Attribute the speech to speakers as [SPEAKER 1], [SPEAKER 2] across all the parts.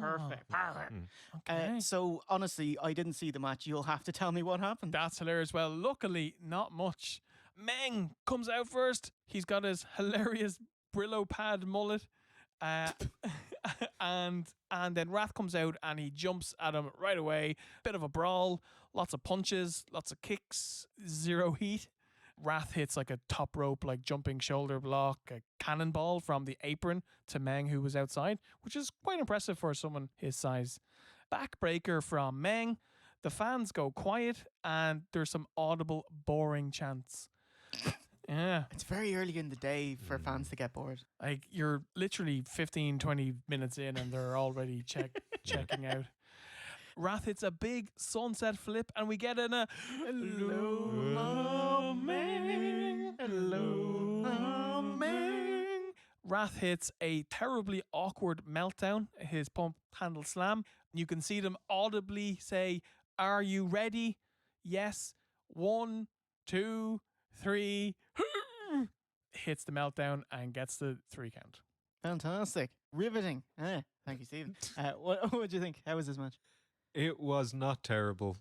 [SPEAKER 1] Perfect.
[SPEAKER 2] Okay.
[SPEAKER 1] So, honestly, I didn't see the match. You'll have to tell me what happened.
[SPEAKER 2] That's hilarious. Well, luckily, not much. Meng comes out first. He's got his hilarious Brillo pad mullet. And then Wrath comes out and he jumps at him right away. Bit of a brawl, lots of punches, lots of kicks, zero heat. Wrath hits like a top rope, like jumping shoulder block, a cannonball from the apron to Meng, who was outside, which is quite impressive for someone his size. Backbreaker from Meng. The fans go quiet and there's some audible, boring chants. Yeah.
[SPEAKER 1] It's very early in the day for fans to get bored.
[SPEAKER 2] Like, you're literally 15, 20 minutes in and they're already checking out. Wrath hits a big sunset flip and we get in a hello, Meng. Hello, Meng. Wrath hits a terribly awkward meltdown, his pump handle slam. You can see them audibly say, "Are you ready? Yes. 1, 2, 3. Hits the meltdown and gets the 3 count.
[SPEAKER 1] Fantastic. Riveting. Thank you, Stephen. What do you think? How was this match?
[SPEAKER 3] It was not terrible.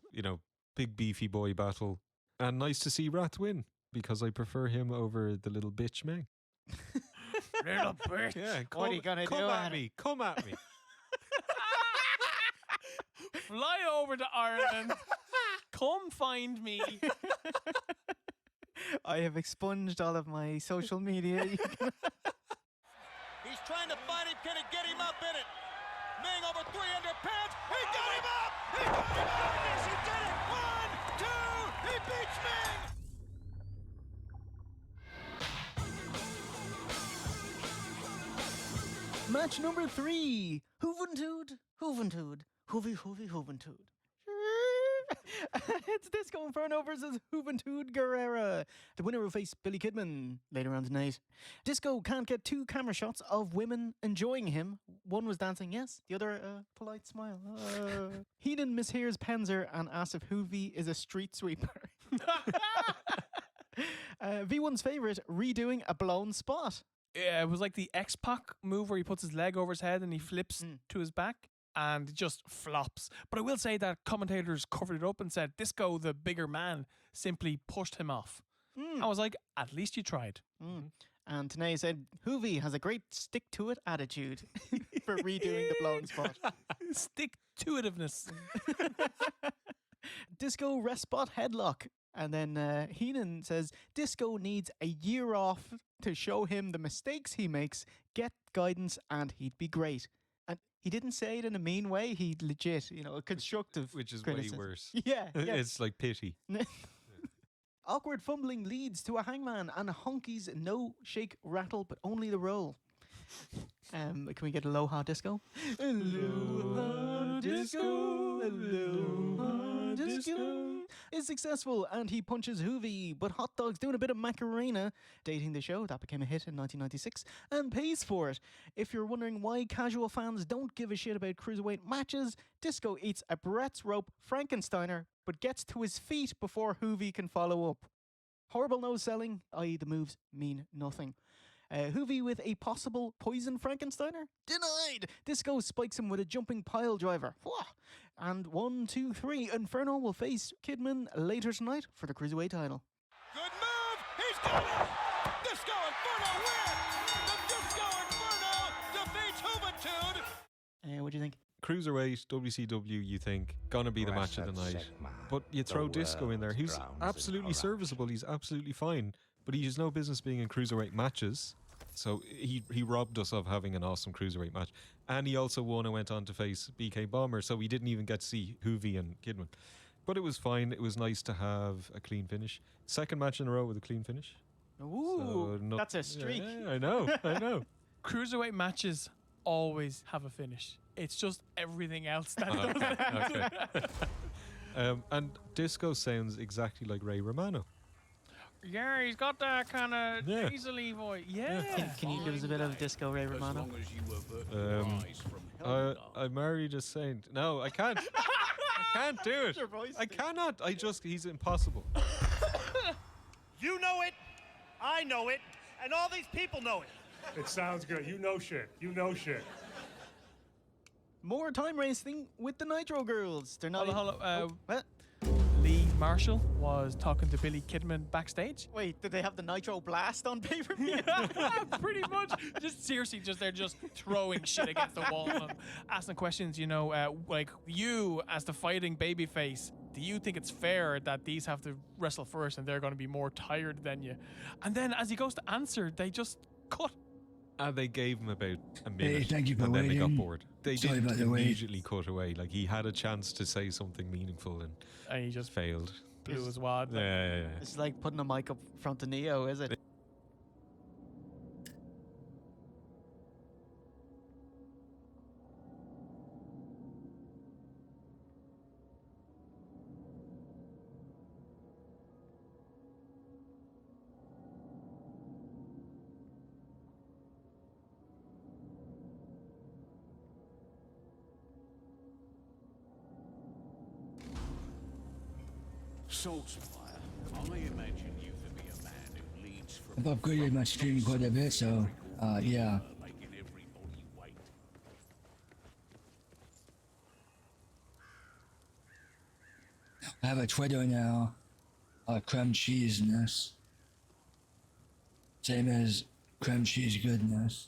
[SPEAKER 3] Big beefy boy battle. And nice to see Wrath win, because I prefer him over the little bitch Meng.
[SPEAKER 2] Little bitch.
[SPEAKER 3] Yeah,
[SPEAKER 1] What are you going to do?
[SPEAKER 3] Come at me. Come at me.
[SPEAKER 2] Fly over to Ireland. Come find me.
[SPEAKER 1] I have expunged all of my social media.
[SPEAKER 4] He's trying to find him. Can he get him up in it? Meng over 300 pounds. He got him up! He got him up! Yes, he did it! 1, 2, he beats Meng!
[SPEAKER 1] Match number 3. Juventud. Juventud. It's Disco Inferno versus Juventud Guerrera. The winner will face Billy Kidman later on tonight. Disco can't get 2 camera shots of women enjoying him. One was dancing, yes. The other, a polite smile. Heenan mishears Penzer and asks if Hoovy is a street sweeper. V1's favourite, redoing a blown spot.
[SPEAKER 2] Yeah, it was like the X-Pac move where he puts his leg over his head and he flips to his back. And it just flops. But I will say that commentators covered it up and said Disco, the bigger man, simply pushed him off. I was like, at least you tried.
[SPEAKER 1] And Tanay said, Hoovy has a great stick-to-it attitude for redoing the blown spot.
[SPEAKER 2] Stick-to-itiveness.
[SPEAKER 1] Disco rest spot headlock. And then Heenan says, Disco needs a year off to show him the mistakes he makes, get guidance, and he'd be great. And he didn't say it in a mean way. He legit, a constructive
[SPEAKER 3] Which is
[SPEAKER 1] criticism.
[SPEAKER 3] way worse.
[SPEAKER 1] Yeah.
[SPEAKER 3] It's like pity.
[SPEAKER 1] Awkward fumbling leads to a hangman and Honky's no shake rattle, but only the roll. Can we get Aloha Disco? Aloha Disco. Aloha Disco is successful and he punches Hoovy, but Hot Dog's doing a bit of Macarena, dating the show that became a hit in 1996, and pays for it. If you're wondering why casual fans don't give a shit about cruiserweight matches, Disco eats a Brett's rope Frankensteiner, but gets to his feet before Hoovy can follow up. Horrible no-selling, i.e. the moves mean nothing. Hoovy with a possible poison Frankensteiner? Denied! Disco spikes him with a jumping pile driver. And 1, 2, 3, Inferno will face Kidman later tonight for the Cruiserweight title.
[SPEAKER 4] Good move! He's got it! Disco Inferno wins! The Disco Inferno defeats Juventud!
[SPEAKER 1] What do you think?
[SPEAKER 3] Cruiserweight, WCW, you think, gonna be the match of the night. But you throw Disco in there. He's absolutely serviceable. He's absolutely fine. But he has no business being in cruiserweight matches. So he robbed us of having an awesome cruiserweight match. And he also won and went on to face BK Bomber. So we didn't even get to see Hoovy and Kidman. But it was fine. It was nice to have a clean finish. Second match in a row with a clean finish.
[SPEAKER 1] Ooh, that's a streak.
[SPEAKER 3] Yeah, I know.
[SPEAKER 2] Cruiserweight matches always have a finish. It's just everything else that doesn't.
[SPEAKER 3] Okay. And Disco sounds exactly like Ray Romano.
[SPEAKER 2] Yeah, he's got that kind of
[SPEAKER 3] Yeah.
[SPEAKER 2] nasally voice. Yeah.
[SPEAKER 1] Can you give us a bit of Disco Ray Romano?
[SPEAKER 3] I married a saint. No, I can't. I can't do it. I cannot. He's impossible.
[SPEAKER 5] You know it, I know it, and all these people know it.
[SPEAKER 6] It sounds good. You know shit.
[SPEAKER 1] More time racing with the Nitro Girls. They're not.
[SPEAKER 2] Hold on,
[SPEAKER 1] What?
[SPEAKER 2] Lee Marshall was talking to Billy Kidman backstage.
[SPEAKER 1] Wait, did they have the Nitro Blast on pay-per-view?
[SPEAKER 2] Pretty much. Just seriously, they're just throwing shit against the wall and asking questions. You know, like you as the fighting babyface, do you think it's fair that these have to wrestle first and they're going to be more tired than you? And then as he goes to answer, they just cut.
[SPEAKER 3] They gave him about a minute,
[SPEAKER 6] thank you for
[SPEAKER 3] and then they got
[SPEAKER 6] waiting.
[SPEAKER 3] bored. They
[SPEAKER 6] Sorry
[SPEAKER 3] didn't
[SPEAKER 6] about the wait.
[SPEAKER 3] immediately cut away. Like, he had a chance to say something meaningful and
[SPEAKER 2] And he just
[SPEAKER 3] failed.
[SPEAKER 2] blew his wad.
[SPEAKER 3] Yeah.
[SPEAKER 1] It's like putting a mic up front of Neo, is it?
[SPEAKER 7] Saltzpyre, I imagine you to be a man who leads from
[SPEAKER 6] I've upgraded my stream quite a bit, so yeah.
[SPEAKER 7] making everybody wait.
[SPEAKER 6] I have a Twitter now, creme cheeseness. Same as creme cheese goodness.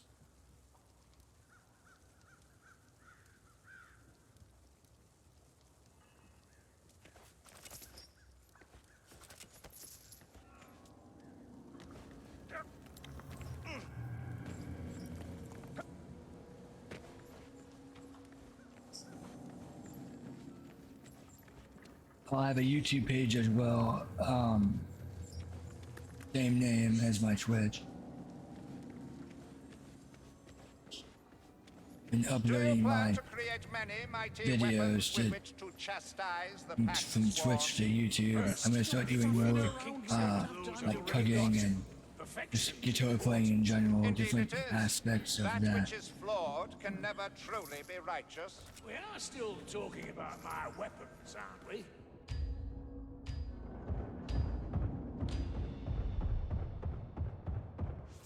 [SPEAKER 6] I have a YouTube page as well, same name as my Twitch. Been uploading my videos from Twitch to YouTube. I'm gonna start doing more like cooking and just guitar playing in general, different aspects of that.
[SPEAKER 8] Which is flawed can never truly be righteous.
[SPEAKER 7] We are still talking about my weapons, aren't we?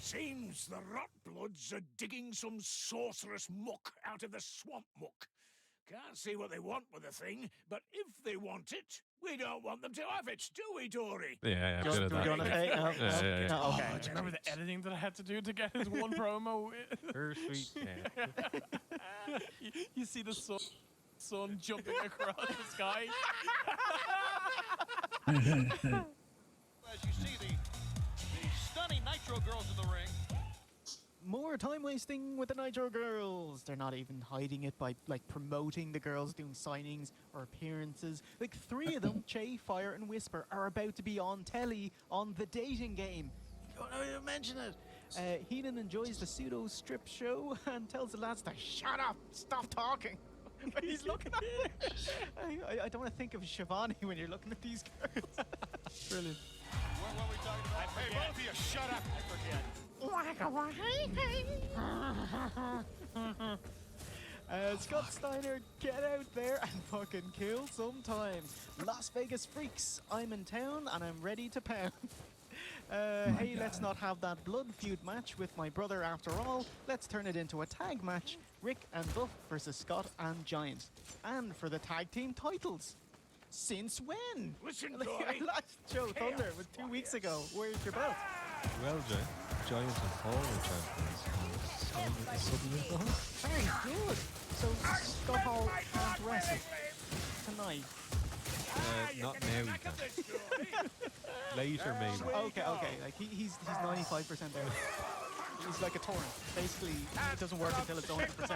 [SPEAKER 7] Seems the Rotbloods are digging some sorcerous muck out of the swamp muck. Can't see what they want with the thing, but if they want it, we don't want them to have it, do we, Dory?
[SPEAKER 3] Yeah,
[SPEAKER 1] Do
[SPEAKER 3] bit
[SPEAKER 1] you
[SPEAKER 3] of
[SPEAKER 1] want
[SPEAKER 3] that.
[SPEAKER 1] to say? No,
[SPEAKER 3] Yeah.
[SPEAKER 1] no, okay.
[SPEAKER 2] Oh, do you remember the editing that I had to do to get his one promo?
[SPEAKER 3] Her sweet. Yeah.
[SPEAKER 2] You see the sun jumping across the sky.
[SPEAKER 4] As you see the stunning Nitro Girls in the ring.
[SPEAKER 1] More time wasting with the Nitro Girls. They're not even hiding it by like promoting the girls doing signings or appearances. Like 3 of them, Che, Fire, and Whisper, are about to be on telly on The Dating Game. You don't even mention it. Heenan enjoys the pseudo strip show and tells the lads to shut up, stop talking. But he's looking at me. I don't want to think of Shivani when you're looking at these girls. Brilliant.
[SPEAKER 4] What were we talking about? Hey, both of you, shut up. I forget.
[SPEAKER 1] Scott Steiner, get out there and fucking kill some time. Las Vegas Freaks, I'm in town and I'm ready to pound. Hey, let's not have that blood feud match with my brother after all. Let's turn it into a tag match. Rick and Buff versus Scott and Giant. And for the tag team titles. Since when?
[SPEAKER 7] Listen,
[SPEAKER 1] I
[SPEAKER 7] Dory.
[SPEAKER 1] lost Joe Thunder with 2 weeks ago. Where's your belt?
[SPEAKER 3] Well, Giant and Paul are champions. Suddenly,
[SPEAKER 1] Very good. So Scott Hall can't wrestle tonight.
[SPEAKER 3] not now, he can. Later, maybe.
[SPEAKER 1] Okay. Like he's 95% there. He's like a torrent. Basically, it doesn't work until it's 100%.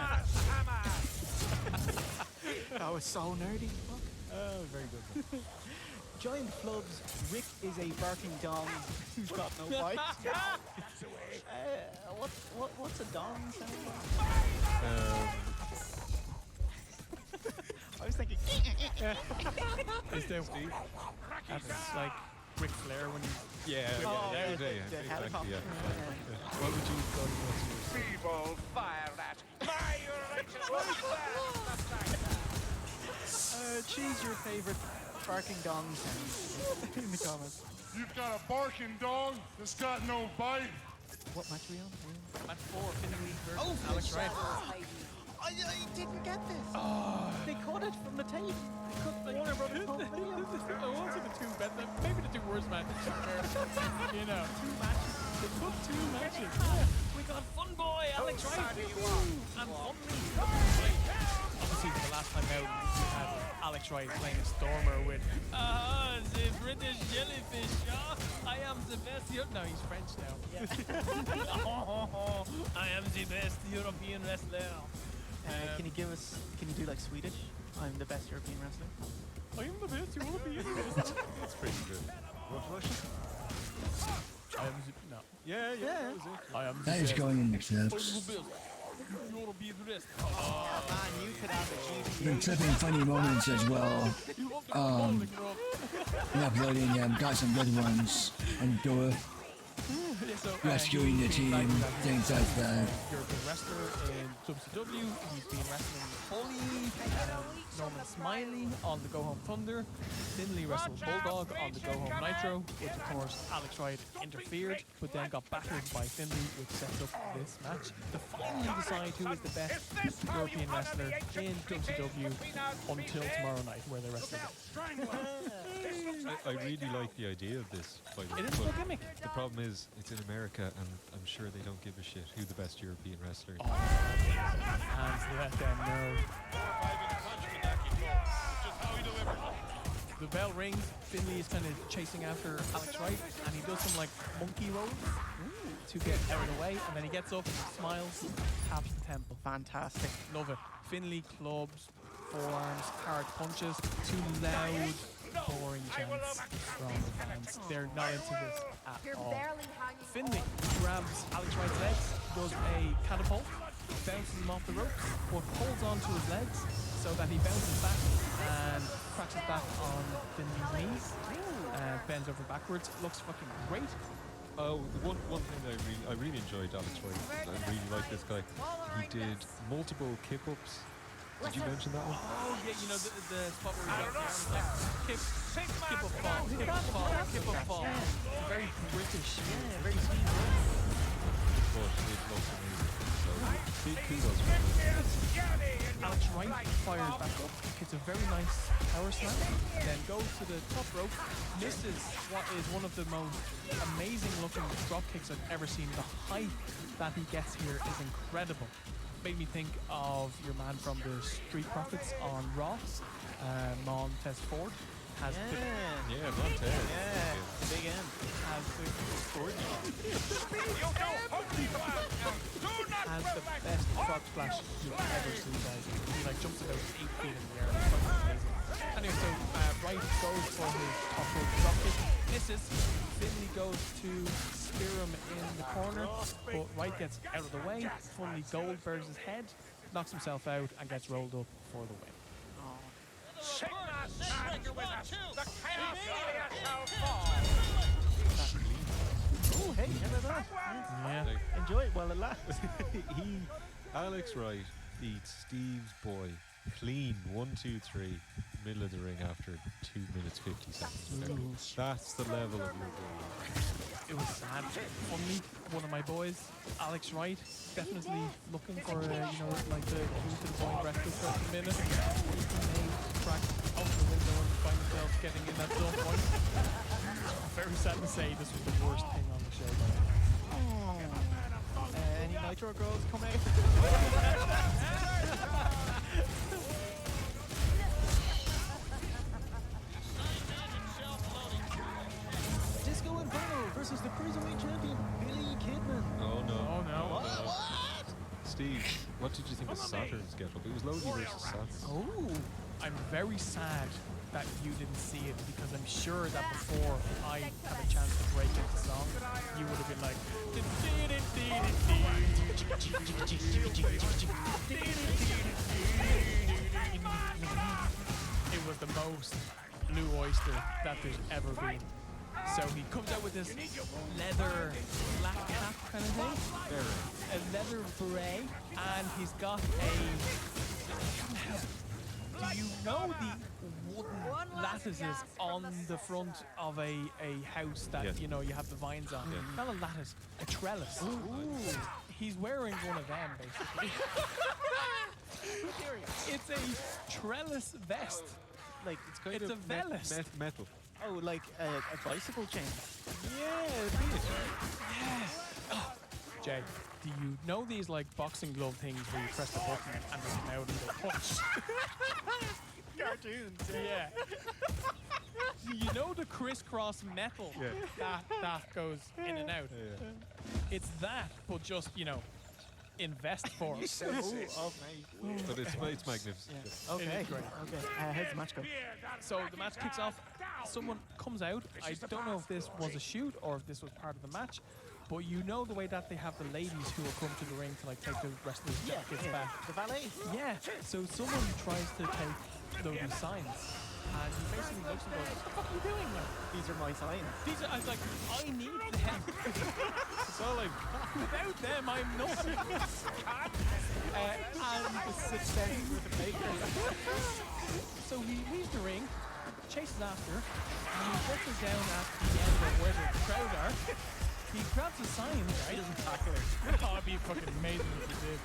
[SPEAKER 1] That was so nerdy. Fuck.
[SPEAKER 3] Oh, very good.
[SPEAKER 1] Giant Flubs, Rick is a barking dong who's got no bite. What's a dong sound like? I was thinking.
[SPEAKER 2] Is there That's like Ric Flair when he...
[SPEAKER 3] Yeah,
[SPEAKER 1] the helicopter.
[SPEAKER 3] yeah.
[SPEAKER 1] Yeah.
[SPEAKER 3] What would you call it?
[SPEAKER 8] Feeble fire rat. My
[SPEAKER 1] Choose your favorite barking dong sound in the comments.
[SPEAKER 9] You've got a barking dog that's got no bite.
[SPEAKER 1] What match are we on?
[SPEAKER 2] Match 4, Finley versus Alex Wright.
[SPEAKER 1] I didn't get this.
[SPEAKER 2] Oh.
[SPEAKER 1] They cut it from the tape. They cut Warner Brothers home video.
[SPEAKER 2] It wasn't the two best, maybe the two worst matches. You know, 2 matches. They took 2 matches. Yeah. We got Fun Boy, Alex Wright, and Funny. Obviously, the last time out, we had Alex Wright playing a Stormer with the British jellyfish. I am the best. No, he's French now. I am the best European wrestler.
[SPEAKER 1] Can you do like Swedish? I'm the best European wrestler.
[SPEAKER 2] I am the best European wrestler.
[SPEAKER 3] That's pretty good. What Russian?
[SPEAKER 2] I am the, no.
[SPEAKER 3] Yeah, that was it.
[SPEAKER 2] I am the
[SPEAKER 6] That is
[SPEAKER 2] best.
[SPEAKER 6] going in the clips.
[SPEAKER 2] European wrestler.
[SPEAKER 1] Man, you could have a
[SPEAKER 6] Been clipping funny moments as well. Uploading, got some good ones. And rescuing the team, things like that.
[SPEAKER 2] European wrestler in WCW. He's been wrestling Foley, Norman Smiley on the Go Home Thunder. Finley wrestled Bulldog on the Go Home Nitro, which of course Alex Wright interfered, but then got battered by Finley, which sets up this match to finally decide who is the best European wrestler in WCW until tomorrow night, where they wrestle again.
[SPEAKER 3] I really like the idea of this fight.
[SPEAKER 2] It is a
[SPEAKER 3] but
[SPEAKER 2] gimmick.
[SPEAKER 3] the problem is, it's in America, and I'm sure they don't give a shit who the best European wrestler is.
[SPEAKER 2] Hands let them know. The bell rings. Finley is kind of chasing after Alex Wright, and he does some like monkey rolls to get out of the way, and then he gets up, smiles, taps the temple.
[SPEAKER 1] Fantastic.
[SPEAKER 2] Love it. Finley clubs, forearms, hard punches, too loud, boring chants from the fans. They're not into this at all. Finley grabs Alex Wright's legs, does a catapult, bounces him off the ropes, but holds onto his legs so that he bounces back and crashes back on Finley's knees, bends over backwards. Looks fucking great.
[SPEAKER 3] Oh, one thing I really enjoyed Alex Wright. I really like this guy. He did multiple kip-ups. Did you mention that one?
[SPEAKER 2] Oh yeah, you know the spot where he got the arms like kip up fall, kip up fall, kip up fall. Very British.
[SPEAKER 1] Yeah, very sweet.
[SPEAKER 3] But it looks amazing. So, big kudos.
[SPEAKER 2] Alex Wright fires back up, hits a very nice power slam, then goes to the top rope, misses what is one of the most amazing looking drop kicks I've ever seen. The height that he gets here is incredible. Made me think of your man from the Street Profits on Raw, Montez Ford. Has
[SPEAKER 3] Yeah, Montez.
[SPEAKER 1] Yeah, big end.
[SPEAKER 2] has the best frog splash you've ever seen, guys. He like jumps about 8 feet in the air. It's fucking amazing. Anyway, so Wright goes for his top rope drop kick, misses. Finley goes to spear him in the corner, but Wright gets out of the way. Finley Goldbergs his head, knocks himself out, and gets rolled up for the win.
[SPEAKER 1] Oh, hey, how about that?
[SPEAKER 2] Yeah.
[SPEAKER 1] Enjoy it while it lasts.
[SPEAKER 3] Alex Wright beats Steve's boy clean 1, 2, 3 middle of the ring after 2 minutes 50 seconds. That's the level of your goal.
[SPEAKER 2] It was sad. For me, one of my boys, Alex Wright, definitely looking for like the move to the point wrestler for a minute. He may crack out the window and find himself getting in at some point. Very sad to say this was the worst thing on the show.
[SPEAKER 1] Any Nitro girls come out? Disco Inferno versus the Cruiserweight Champion, Billy Kidman.
[SPEAKER 3] Oh no.
[SPEAKER 2] Oh no.
[SPEAKER 1] What?
[SPEAKER 3] Steve, what did you think of Saturn's get-up? It was Lodi versus Saturn.
[SPEAKER 1] Oh.
[SPEAKER 2] I'm very sad that you didn't see it, because I'm sure that before I had a chance to break into song, you would have been like, it was the most blue oyster that there's ever been. So he comes out with this leather black cap kind of thing, a leather beret, and he's got do you know the wooden lattices on the front of a house that
[SPEAKER 3] Yeah.
[SPEAKER 2] you have the vines on?
[SPEAKER 3] Yeah.
[SPEAKER 2] Not a lattice, a trellis. He's wearing one of them, basically. It's a trellis vest.
[SPEAKER 1] Like it's kind
[SPEAKER 2] It's
[SPEAKER 1] of
[SPEAKER 2] a vest.
[SPEAKER 3] Metal.
[SPEAKER 1] Oh, like a bicycle chain.
[SPEAKER 2] Jay, do you know these like boxing glove things where you press the button and they come out and they punch?
[SPEAKER 1] Cartoons.
[SPEAKER 2] Yeah. You know the crisscross metal that goes in and out. It's that, but just in vest form.
[SPEAKER 1] Oh, mate.
[SPEAKER 3] But it's magnificent.
[SPEAKER 1] Yeah. Okay.
[SPEAKER 2] It is great.
[SPEAKER 1] Okay. How's the match go?
[SPEAKER 2] So the match kicks off. Someone comes out. I don't know if this was a shoot or if this was part of the match, but you know the way that they have the ladies who will come to the ring to like take the wrestlers' jackets back.
[SPEAKER 1] The valet.
[SPEAKER 2] Yeah. So someone tries to take those signs. And he basically looks and goes, what the fuck are you doing, man?
[SPEAKER 1] These are my signs.
[SPEAKER 2] I was like, I need them. So like, without them, I'm nothing. And
[SPEAKER 1] The success with the baker.
[SPEAKER 2] so he leaves the ring, chases after, and he pushes down at the end of where the crowd are. He grabs a sign, right? He doesn't tackle it. Oh, it'd be fucking amazing if he did.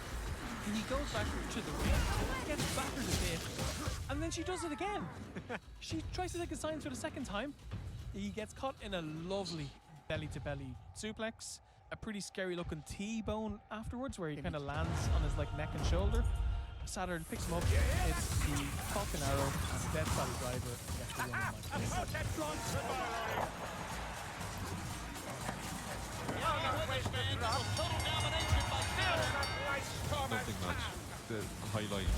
[SPEAKER 2] And he goes back to the ring, gets battered a bit, and then she does it again. She tries to take a sign for the second time. He gets caught in a lovely belly-to-belly suplex, a pretty scary-looking T-bone afterwards, where he kind of lands on his like neck and shoulder. Saturn picks him up. It's the Falcon Arrow and Death Valley Driver gets the win.
[SPEAKER 3] Nothing match. The highlight is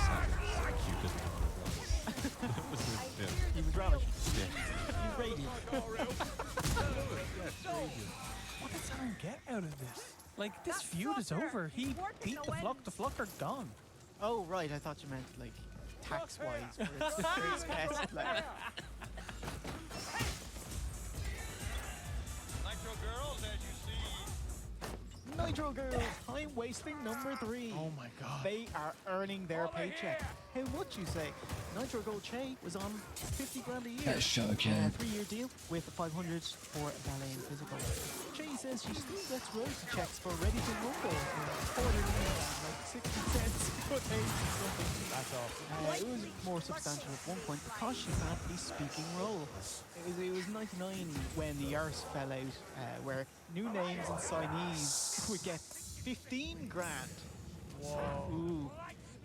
[SPEAKER 3] Saturn's Cupid.
[SPEAKER 1] He was rubbish.
[SPEAKER 3] Yeah.
[SPEAKER 1] He's radiant.
[SPEAKER 2] What did Saturn get out of this? Like, this feud is over. He beat the Flock. The Flock are gone.
[SPEAKER 1] Oh, right. I thought you meant like tax-wise for its best. Like.
[SPEAKER 4] Nitro girls, as you see.
[SPEAKER 1] Nitro Girls, time wasting number 3.
[SPEAKER 2] Oh my god.
[SPEAKER 1] They are earning their paycheck. How much you say? Nitro Girl Che was on 50 grand a year.
[SPEAKER 6] That's shocking.
[SPEAKER 1] 3-year deal with 500 for ballet and physical. Che says she still gets royalty checks for Ready to Rumble. Like 60 cents per page or something.
[SPEAKER 2] That's awesome.
[SPEAKER 1] It was more substantial at one point because she had a speaking role. It was 99 when the arse fell out, where new names and signees would get 15 grand.
[SPEAKER 2] Whoa.
[SPEAKER 1] Ooh.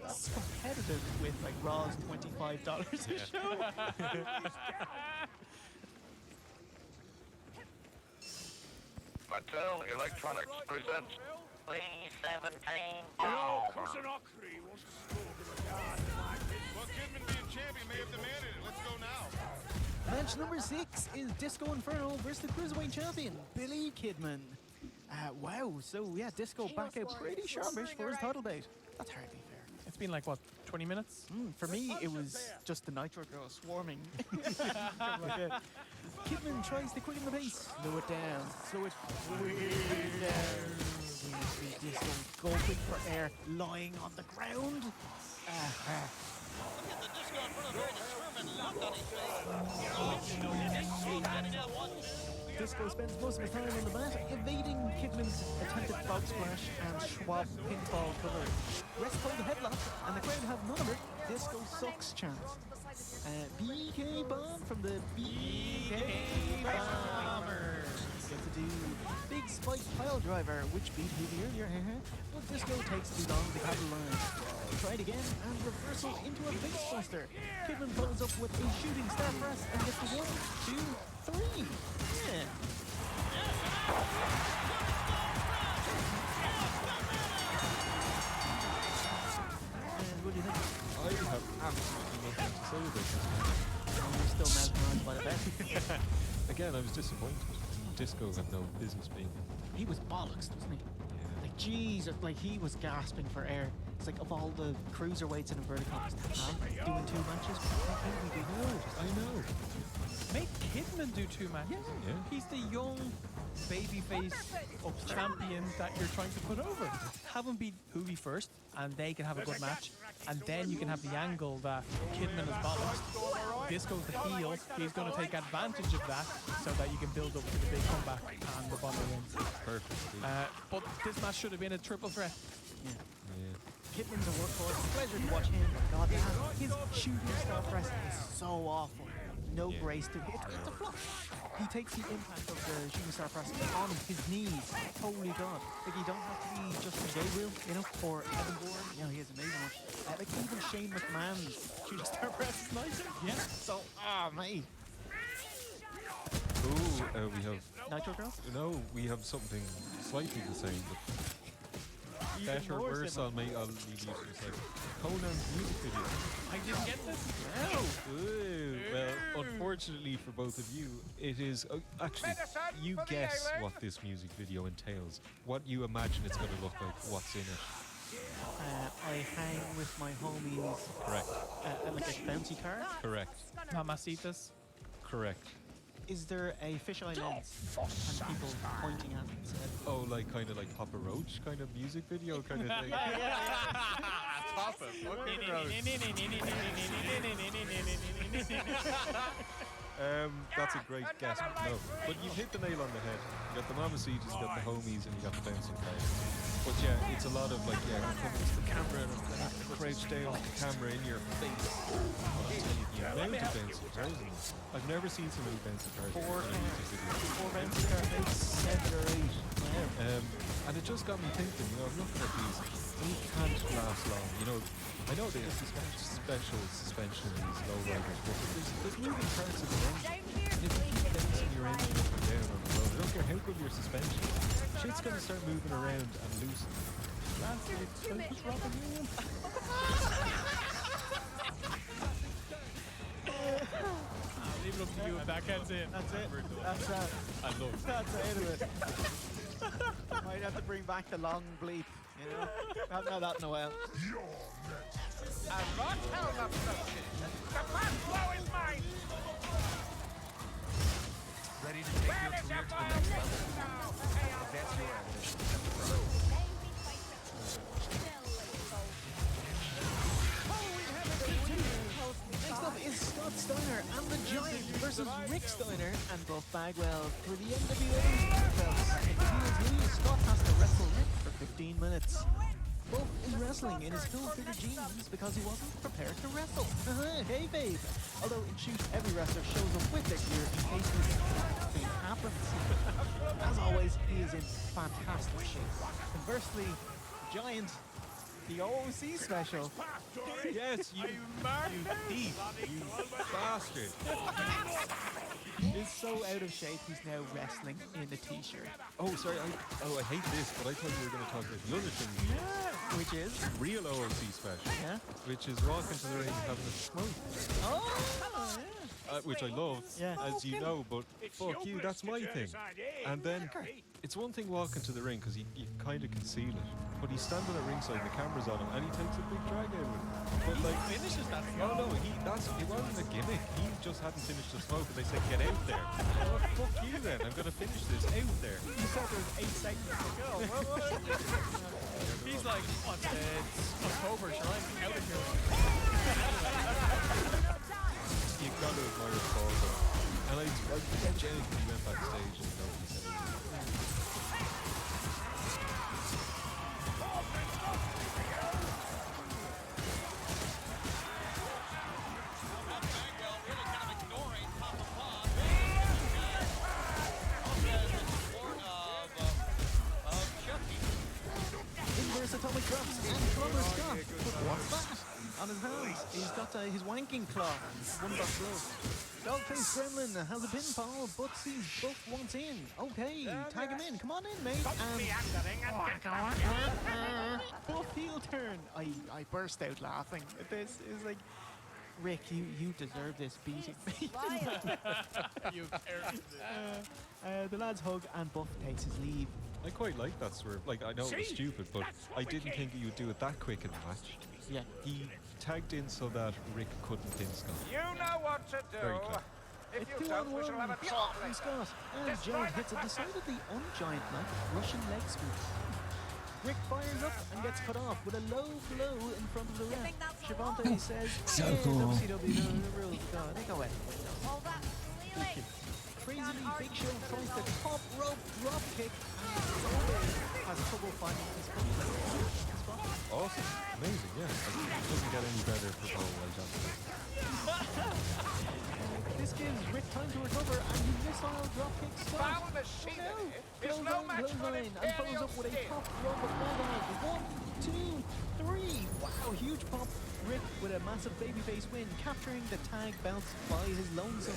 [SPEAKER 1] That's competitive with like Raw's $25 a show.
[SPEAKER 8] Mattel Electronics presents E17.
[SPEAKER 9] Well, Kidman being champion may have demanded it. Let's go now.
[SPEAKER 1] Match number 6 is Disco Inferno versus the Cruiserweight Champion, Billy Kidman. Wow, so yeah, Disco back out pretty sharpish for his title bout. That's hardly fair.
[SPEAKER 2] It's been like, what, 20 minutes?
[SPEAKER 1] For me, it was just the Nitro Girl swarming. Kidman tries to quicken the pace. Slow it down. Slow it way down. We see Disco gulping for air, lying on the ground.
[SPEAKER 4] Look at the Disco in front of very determined look on his face.
[SPEAKER 1] Disco spends most of his time on the mat, evading Kidman's attempted frog splash and Schwab pinfall cover. Rest hold the headlock, and the crowd have none of it. Disco sucks chance. BK Bomb from the BK Bombers. Get to do big spike pile driver, which beat who the earlier, but Disco takes too long to capitalize. Try it again, and reversal into a face buster. Kidman follows up with a shooting star press and gets the 1, 2, 3. Yeah. And what do you think?
[SPEAKER 3] I have absolutely nothing to say about this match.
[SPEAKER 1] You're still mesmerized by the bet.
[SPEAKER 3] Again, I was disappointed. Disco had no business being.
[SPEAKER 1] He was bollocks, wasn't he? Like, jeez, like he was gasping for air. It's like of all the cruiserweights in inverted commas, doing 2 matches.
[SPEAKER 3] I know.
[SPEAKER 2] Make Kidman do 2 matches.
[SPEAKER 3] Yeah.
[SPEAKER 2] He's the young babyface of champion that you're trying to put over. Have him beat Hoovy first, and they can have a good match. And then you can have the angle that Kidman is balanced. Disco's the heel. He's going to take advantage of that so that you can build up to the big comeback and the bomber wins.
[SPEAKER 3] Perfect.
[SPEAKER 2] But this match should have been a triple threat.
[SPEAKER 3] Yeah.
[SPEAKER 1] Kidman's a workhorse. Pleasure to watch him. God, his shooting star wrestling is so awful. No grace to it. It's a flop. He takes the impact of the shooting star wrestling on his knees. Holy God. Like, you don't have to be Justin Gabriel, you know, or Evan Bourne. You know, he has amazing ones. Like, even Shane McMahon's shooting star wrestling is nicer. Yeah. So, mate.
[SPEAKER 3] Ooh, we have...
[SPEAKER 1] Nitro Girl?
[SPEAKER 3] No, we have something slightly the same, but better or worse, I'll leave you to decide. Conan's music video.
[SPEAKER 2] I didn't get this.
[SPEAKER 1] No.
[SPEAKER 3] Ooh, well, unfortunately for both of you, it is... actually, you guess what this music video entails. What you imagine it's going to look like, what's in it.
[SPEAKER 1] I hang with my homies.
[SPEAKER 3] Correct.
[SPEAKER 1] Like a bouncy card.
[SPEAKER 3] Correct.
[SPEAKER 2] Mamacitas.
[SPEAKER 3] Correct.
[SPEAKER 1] Is there a fisheye lens and people pointing at it instead?
[SPEAKER 3] Oh, like kind of like Papa Roach kind of music video kind of thing.
[SPEAKER 2] Papa
[SPEAKER 3] That's a great guess. No, but you've hit the nail on the head. You got the Mamacitas, you got the homies, and you got the bouncing crowd. But yeah, it's a lot of like, yeah, coming to the camera and crouch down with the camera in your face. The amount of bouncing cars. I've never seen so many bouncing cars in a music video.
[SPEAKER 1] 4 bouncing cars, maybe 7 or 8.
[SPEAKER 3] And it just got me thinking, you know, looking at these, they can't last long. You know, I know they have special suspension in these low riders, but there's moving parts of the engine. And if you keep bouncing your engine up and down on the road, I don't care how good your suspension is, shit's going to start moving around and loosen.
[SPEAKER 2] Leave it up to you if that gets in.
[SPEAKER 1] That's it. That's that.
[SPEAKER 3] I love it.
[SPEAKER 1] That's the end of it. Might have to bring back the long bleep, you know? Haven't had that in a while.
[SPEAKER 4] A Rotterdam approaches. The fast flow is mine.
[SPEAKER 10] Ready to take your career to the next level? Advance your ambition at the front.
[SPEAKER 1] Next up is Scott Steiner and the Giant versus Rick Steiner and Buff Bagwell for the NWA belts. If he loses, Scott has to wrestle Rick for 15 minutes. Buff is wrestling in his full-figure jeans because he wasn't prepared to wrestle. Hey, babe. Although in Shoot, every wrestler shows up with their gear in case this thing happens. As always, he is in fantastic shape. Conversely, Giant, the OOC special.
[SPEAKER 3] Yes, you thief, you bastard.
[SPEAKER 1] Is so out of shape he's now wrestling in a t-shirt.
[SPEAKER 3] Oh, sorry, I hate this, but I thought you were going to talk about the other thing.
[SPEAKER 1] Which is?
[SPEAKER 3] Real OOC special.
[SPEAKER 1] Yeah.
[SPEAKER 3] Which is walking to the ring having a smoke.
[SPEAKER 1] Oh, yeah.
[SPEAKER 3] Which I love,
[SPEAKER 1] Yeah.
[SPEAKER 3] as you know, but fuck you, that's my thing. And then, it's one thing walking to the ring, because you kind of conceal it, but he's standing at ringside and the camera's on him, and he takes a big drag out of it. But like,
[SPEAKER 2] Finishes that.
[SPEAKER 3] no, it wasn't a gimmick. He just hadn't finished the smoke, and they said, get out there. Oh, fuck you then, I'm going to finish this out there.
[SPEAKER 1] You said there's 8 seconds to go.
[SPEAKER 2] He's like, what's it? It's October, sure, I'm out of here.
[SPEAKER 3] You got to admire Paul, though. And I genuinely went backstage and nobody said anything.
[SPEAKER 1] Inverse atomic drops and Plumber Scott. But what's that? On his hands, he's got his wanking claw. One buck glove. Dogface Gremlin has a pinfall, but sees Buff wants in. Okay, tag him in. Come on in, mate. And Buff heel turn. I burst out laughing at this. It's like, Rick, you deserve this beating.
[SPEAKER 2] You carried it.
[SPEAKER 1] The lads hug and Buff takes his leave.
[SPEAKER 3] I quite like that swerve. Like, I know it was stupid, but I didn't think you would do it that quick in the match.
[SPEAKER 1] Yeah.
[SPEAKER 3] He tagged in so that Rick couldn't pin Scott.
[SPEAKER 4] You know what to do.
[SPEAKER 3] Very clever.
[SPEAKER 8] If
[SPEAKER 1] It's
[SPEAKER 8] you
[SPEAKER 1] 2 on
[SPEAKER 8] don't, we
[SPEAKER 1] 1.
[SPEAKER 8] shall have a
[SPEAKER 1] Yeah,
[SPEAKER 8] talk
[SPEAKER 1] from
[SPEAKER 8] later.
[SPEAKER 1] Scott. And
[SPEAKER 8] Destroy
[SPEAKER 1] Jade
[SPEAKER 8] the
[SPEAKER 1] hits a
[SPEAKER 8] cracker.
[SPEAKER 1] decidedly un-giant-like Russian leg sweep. Rick fires up and gets cut off with a low blow in front of the ref. Shavante says,
[SPEAKER 6] So
[SPEAKER 1] "Yeah,
[SPEAKER 6] cool."
[SPEAKER 1] WCW, the rules go. They go out the window.
[SPEAKER 11] Hold up. Really?
[SPEAKER 1] Crazily, Big Show tries the top rope drop kick and always has trouble finding his spot.
[SPEAKER 3] Awesome. Amazing, yeah. It doesn't get any better for Paul White.
[SPEAKER 1] This gives Rick time to recover and he missile drop kicks Scott.
[SPEAKER 8] Foul machinery is no
[SPEAKER 1] Clothesline,
[SPEAKER 8] match for
[SPEAKER 1] clothesline, and follows
[SPEAKER 8] imperial
[SPEAKER 1] up with a
[SPEAKER 8] steel.
[SPEAKER 1] top rope of bulldog. 1, 2, 3. Wow, huge pop. Rick with a massive babyface win, capturing the tag belts by his lonesome.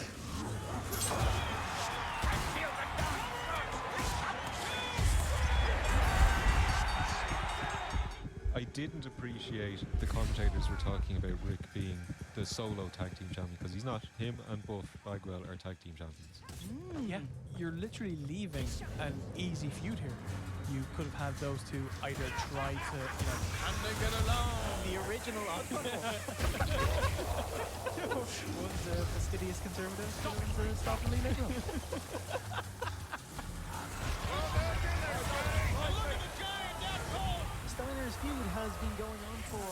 [SPEAKER 3] I didn't appreciate the commentators were talking about Rick being the solo tag team champion because he's not. Him and Buff Bagwell are tag team champions.
[SPEAKER 2] Yeah, you're literally leaving an easy feud here. You could have had those two either try to, can they get along?
[SPEAKER 1] The original One's a fastidious conservative, one's a stubbornly liberal. Steiner's feud has been going on for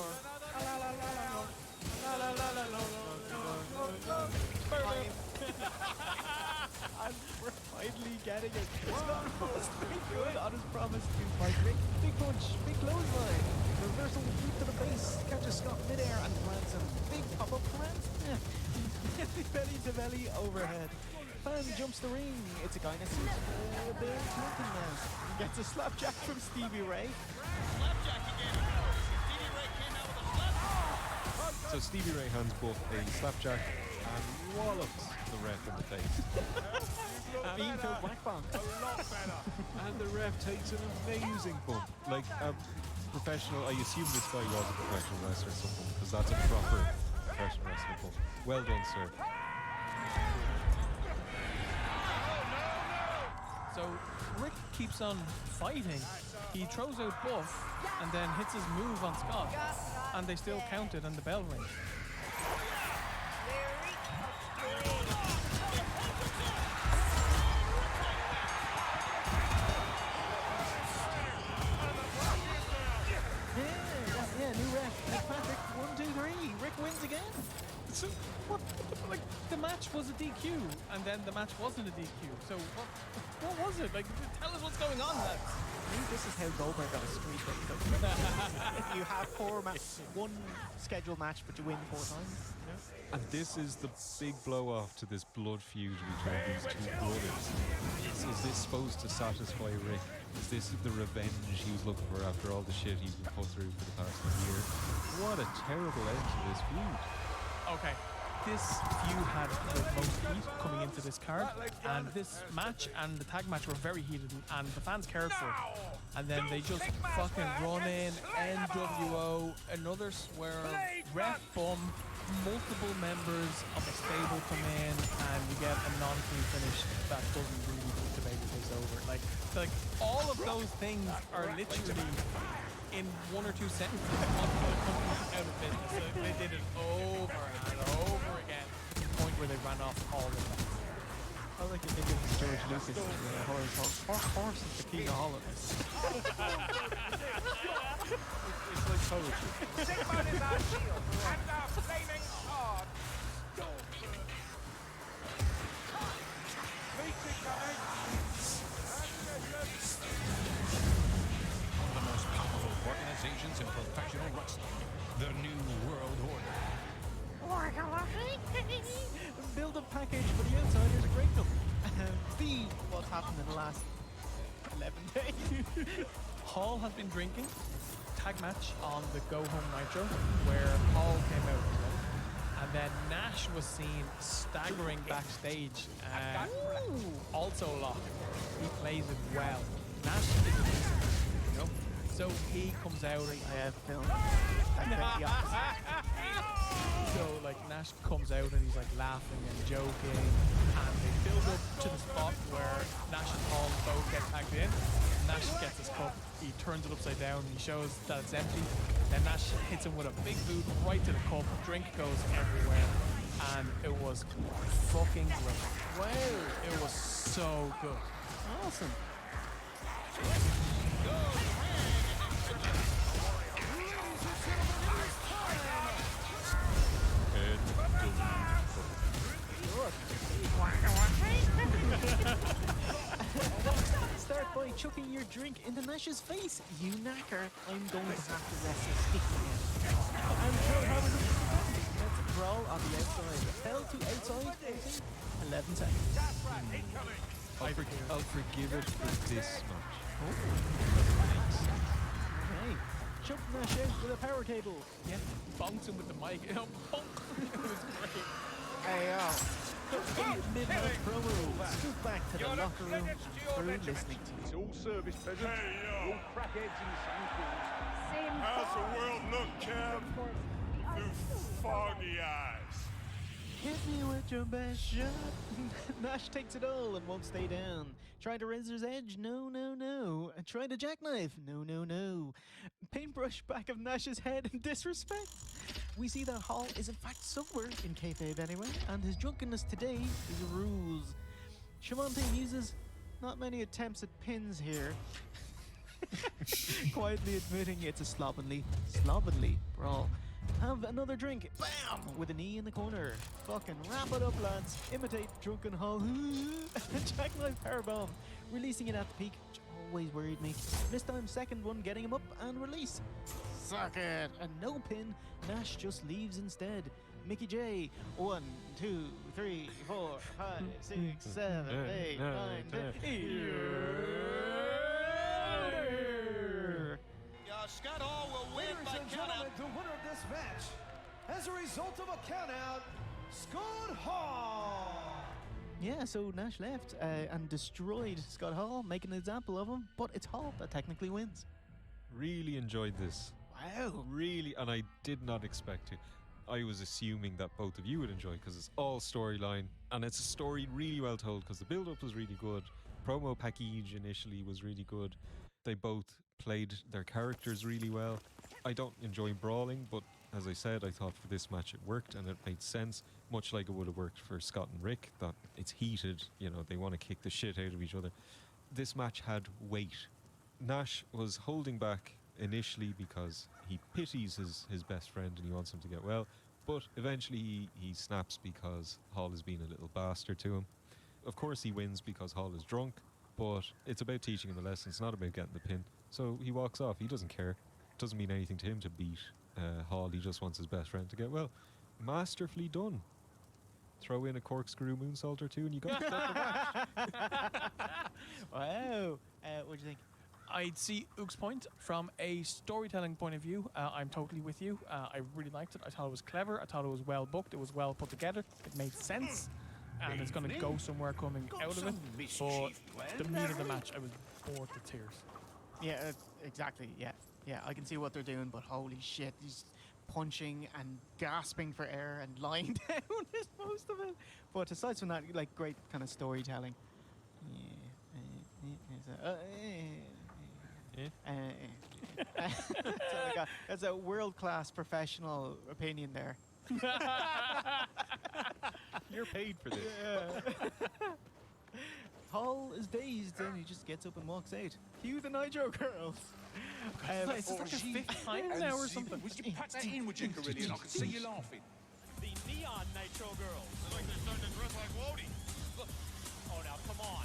[SPEAKER 1] and we're finally getting it. Scott was pretty good on his promise to fight Rick. Big punch, big clothesline, reversal deep to the base, catches Scott midair and lands a big pop-up plant. Belly to belly overhead. Fan jumps the ring. It's a guy in a suit. Bill Clinton now. Gets a slapjack from Stevie Ray.
[SPEAKER 4] Slapjack again. Stevie Ray came out with a slap.
[SPEAKER 3] So Stevie Ray hands Buff a slapjack and wallops the ref in the face.
[SPEAKER 1] Beanfield black bomb.
[SPEAKER 3] And the ref takes an amazing bump. Like a professional, I assume this guy was a professional wrestler or something, because that's a proper professional wrestling bump. Well done, sir.
[SPEAKER 2] So Rick keeps on fighting. He throws out Buff and then hits his move on Scott. And they still count it and the bell rings.
[SPEAKER 1] Yeah, new ref. Nick Patrick, 1, 2, 3. Rick wins again.
[SPEAKER 2] So what? Like the match was a DQ, and then the match wasn't a DQ. So what was it? Like, tell us what's going on, lads.
[SPEAKER 1] I think this is how Goldberg got a streak. You have one scheduled match, but you win 4 times.
[SPEAKER 3] And this is the big blow off to this blood feud between these two brothers. Is this supposed to satisfy Rick? Is this the revenge he was looking for after all the shit he's been put through for the past year? What a terrible end to this feud.
[SPEAKER 2] Okay, this feud had the most heat coming into this card, and this match and the tag match were very heated, and the fans cared for it. And then they just fucking run in, NWO, another swear, ref bum, multiple members of a stable come in, and you get a non-clean finish that doesn't really put the babyface over. Like all of those things are literally in 1 or 2 sentences out of business. So they did it over and over again to the point where they ran off all of them.
[SPEAKER 1] I like to think of George Lucas in the horror song. Horse is the king of holidays.
[SPEAKER 3] It's like poetry.
[SPEAKER 8] Sigmund is our shield and our flaming sword.
[SPEAKER 10] One of the most powerful organizations in professional wrestling. The New World Order.
[SPEAKER 1] Build-up package for the outsiders, a great number. See what's happened in the last 11 days.
[SPEAKER 2] Hall has been drinking. Tag match on the Go Home Nitro where Hall came out and then Nash was seen staggering backstage and also locked. He plays it well. Nash is a decent, you know? So he comes out and
[SPEAKER 1] I have film. The opposite.
[SPEAKER 2] so like Nash comes out and he's like laughing and joking, and they build up to the spot where Nash and Hall both get tagged in. Nash gets his cup, he turns it upside down, he shows that it's empty. Then Nash hits him with a big boot right to the cup, drink goes everywhere. and it was fucking great. Wow. It was so good.
[SPEAKER 1] Awesome. Start by chucking your drink into Nash's face. You knacker. I'm going to have to wrestle stick again. And Joe Howard, let's brawl on the outside. Fell to outside, 11 seconds.
[SPEAKER 3] I'll forgive it for this match.
[SPEAKER 1] Okay. Chuck Nash out with a power table.
[SPEAKER 2] Yeah, bounce him with the mic. Bonk. It was great.
[SPEAKER 1] Hey, midnight promo. Scoot back to the locker room through listening to
[SPEAKER 9] It's all service, peasant.
[SPEAKER 8] Hey, yo. All crackheads in the same clothes.
[SPEAKER 9] How's the world look, Kev? Through foggy eyes.
[SPEAKER 1] Hit me with your best shot. Nash takes it all and won't stay down. Try to razor's edge? No, no, no. And try to jackknife? No, no, no. Paintbrush back of Nash's head in disrespect. We see that Hall is in fact sober, in kayfabe anyway, and his drunkenness today is a ruse. Shavante uses not many attempts at pins here. Quietly admitting it's a slovenly brawl. Have another drink. Bam! With a knee in the corner. Fucking wrap it up, lads. Imitate drunken Hall. Jackknife powerbomb. Releasing it at the peak, which always worried me. This time, second one getting him up and release. Suck it. And no pin. Nash just leaves instead. Mickey J. 1, 2, 3, 4, 5, 6, 7, 8, 9, 10.
[SPEAKER 4] Scott Hall will win by countout.
[SPEAKER 11] The winner of this match, as a result of a countout, Scott Hall.
[SPEAKER 1] Yeah, so Nash left and destroyed Scott Hall, making an example of him, but it's Hall that technically wins.
[SPEAKER 3] Really enjoyed this.
[SPEAKER 1] Wow.
[SPEAKER 3] Really, and I did not expect to. I was assuming that both of you would enjoy because it's all storyline and it's a story really well told because the build-up was really good. Promo package initially was really good. They both played their characters really well. I don't enjoy brawling, but as I said, I thought for this match it worked and it made sense, much like it would have worked for Scott and Rick, that it's heated, you know, they want to kick the shit out of each other. This match had weight. Nash was holding back initially because he pities his best friend and he wants him to get well, but eventually he snaps because Hall is being a little bastard to him. Of course he wins because Hall is drunk, but it's about teaching him a lesson. It's not about getting the pin. So he walks off. He doesn't care. It doesn't mean anything to him to beat Hall. He just wants his best friend to get well. Masterfully done. Throw in a corkscrew moonsault or two and you got the match.
[SPEAKER 1] Wow. What do you think?
[SPEAKER 2] I'd see Oog's point from a storytelling point of view. I'm totally with you. I really liked it. I thought it was clever. I thought it was well booked. It was well put together. It made sense. And it's going to go somewhere coming out of it. But the meat of the match, I was bored to tears.
[SPEAKER 1] Yeah, exactly. Yeah. I can see what they're doing, but holy shit, he's punching and gasping for air and lying down is most of it. But aside from that, like great kind of storytelling. That's a world-class professional opinion there.
[SPEAKER 3] You're paid for this.
[SPEAKER 1] Yeah. Hall is dazed and he just gets up and walks out. Cue the Nitro Girls.
[SPEAKER 2] It's like the fifth time now or something.
[SPEAKER 7] Would you patch that in, would you, Carillion? I can see you laughing.
[SPEAKER 5] The Neon Nitro Girls.
[SPEAKER 9] It's like they're starting to dress like Wody.
[SPEAKER 5] Look. Oh, now, come on.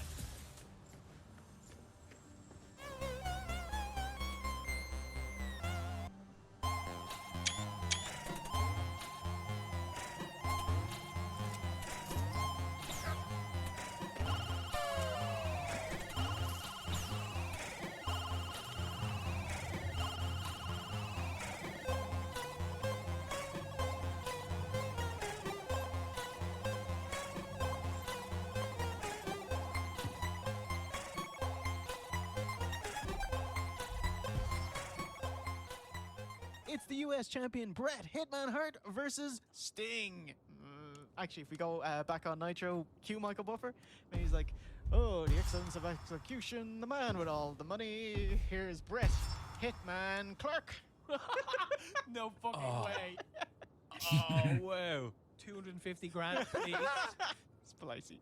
[SPEAKER 1] It's the US champion Bret Hitman Hart versus Sting. Actually, if we go back on Nitro, cue Michael Buffer. And he's like, oh, the excellence of execution, the man with all the money. Here's Bret Hitman Clark.
[SPEAKER 2] No fucking way.
[SPEAKER 3] Oh, wow.
[SPEAKER 2] 250 grand, please.
[SPEAKER 1] Spicy.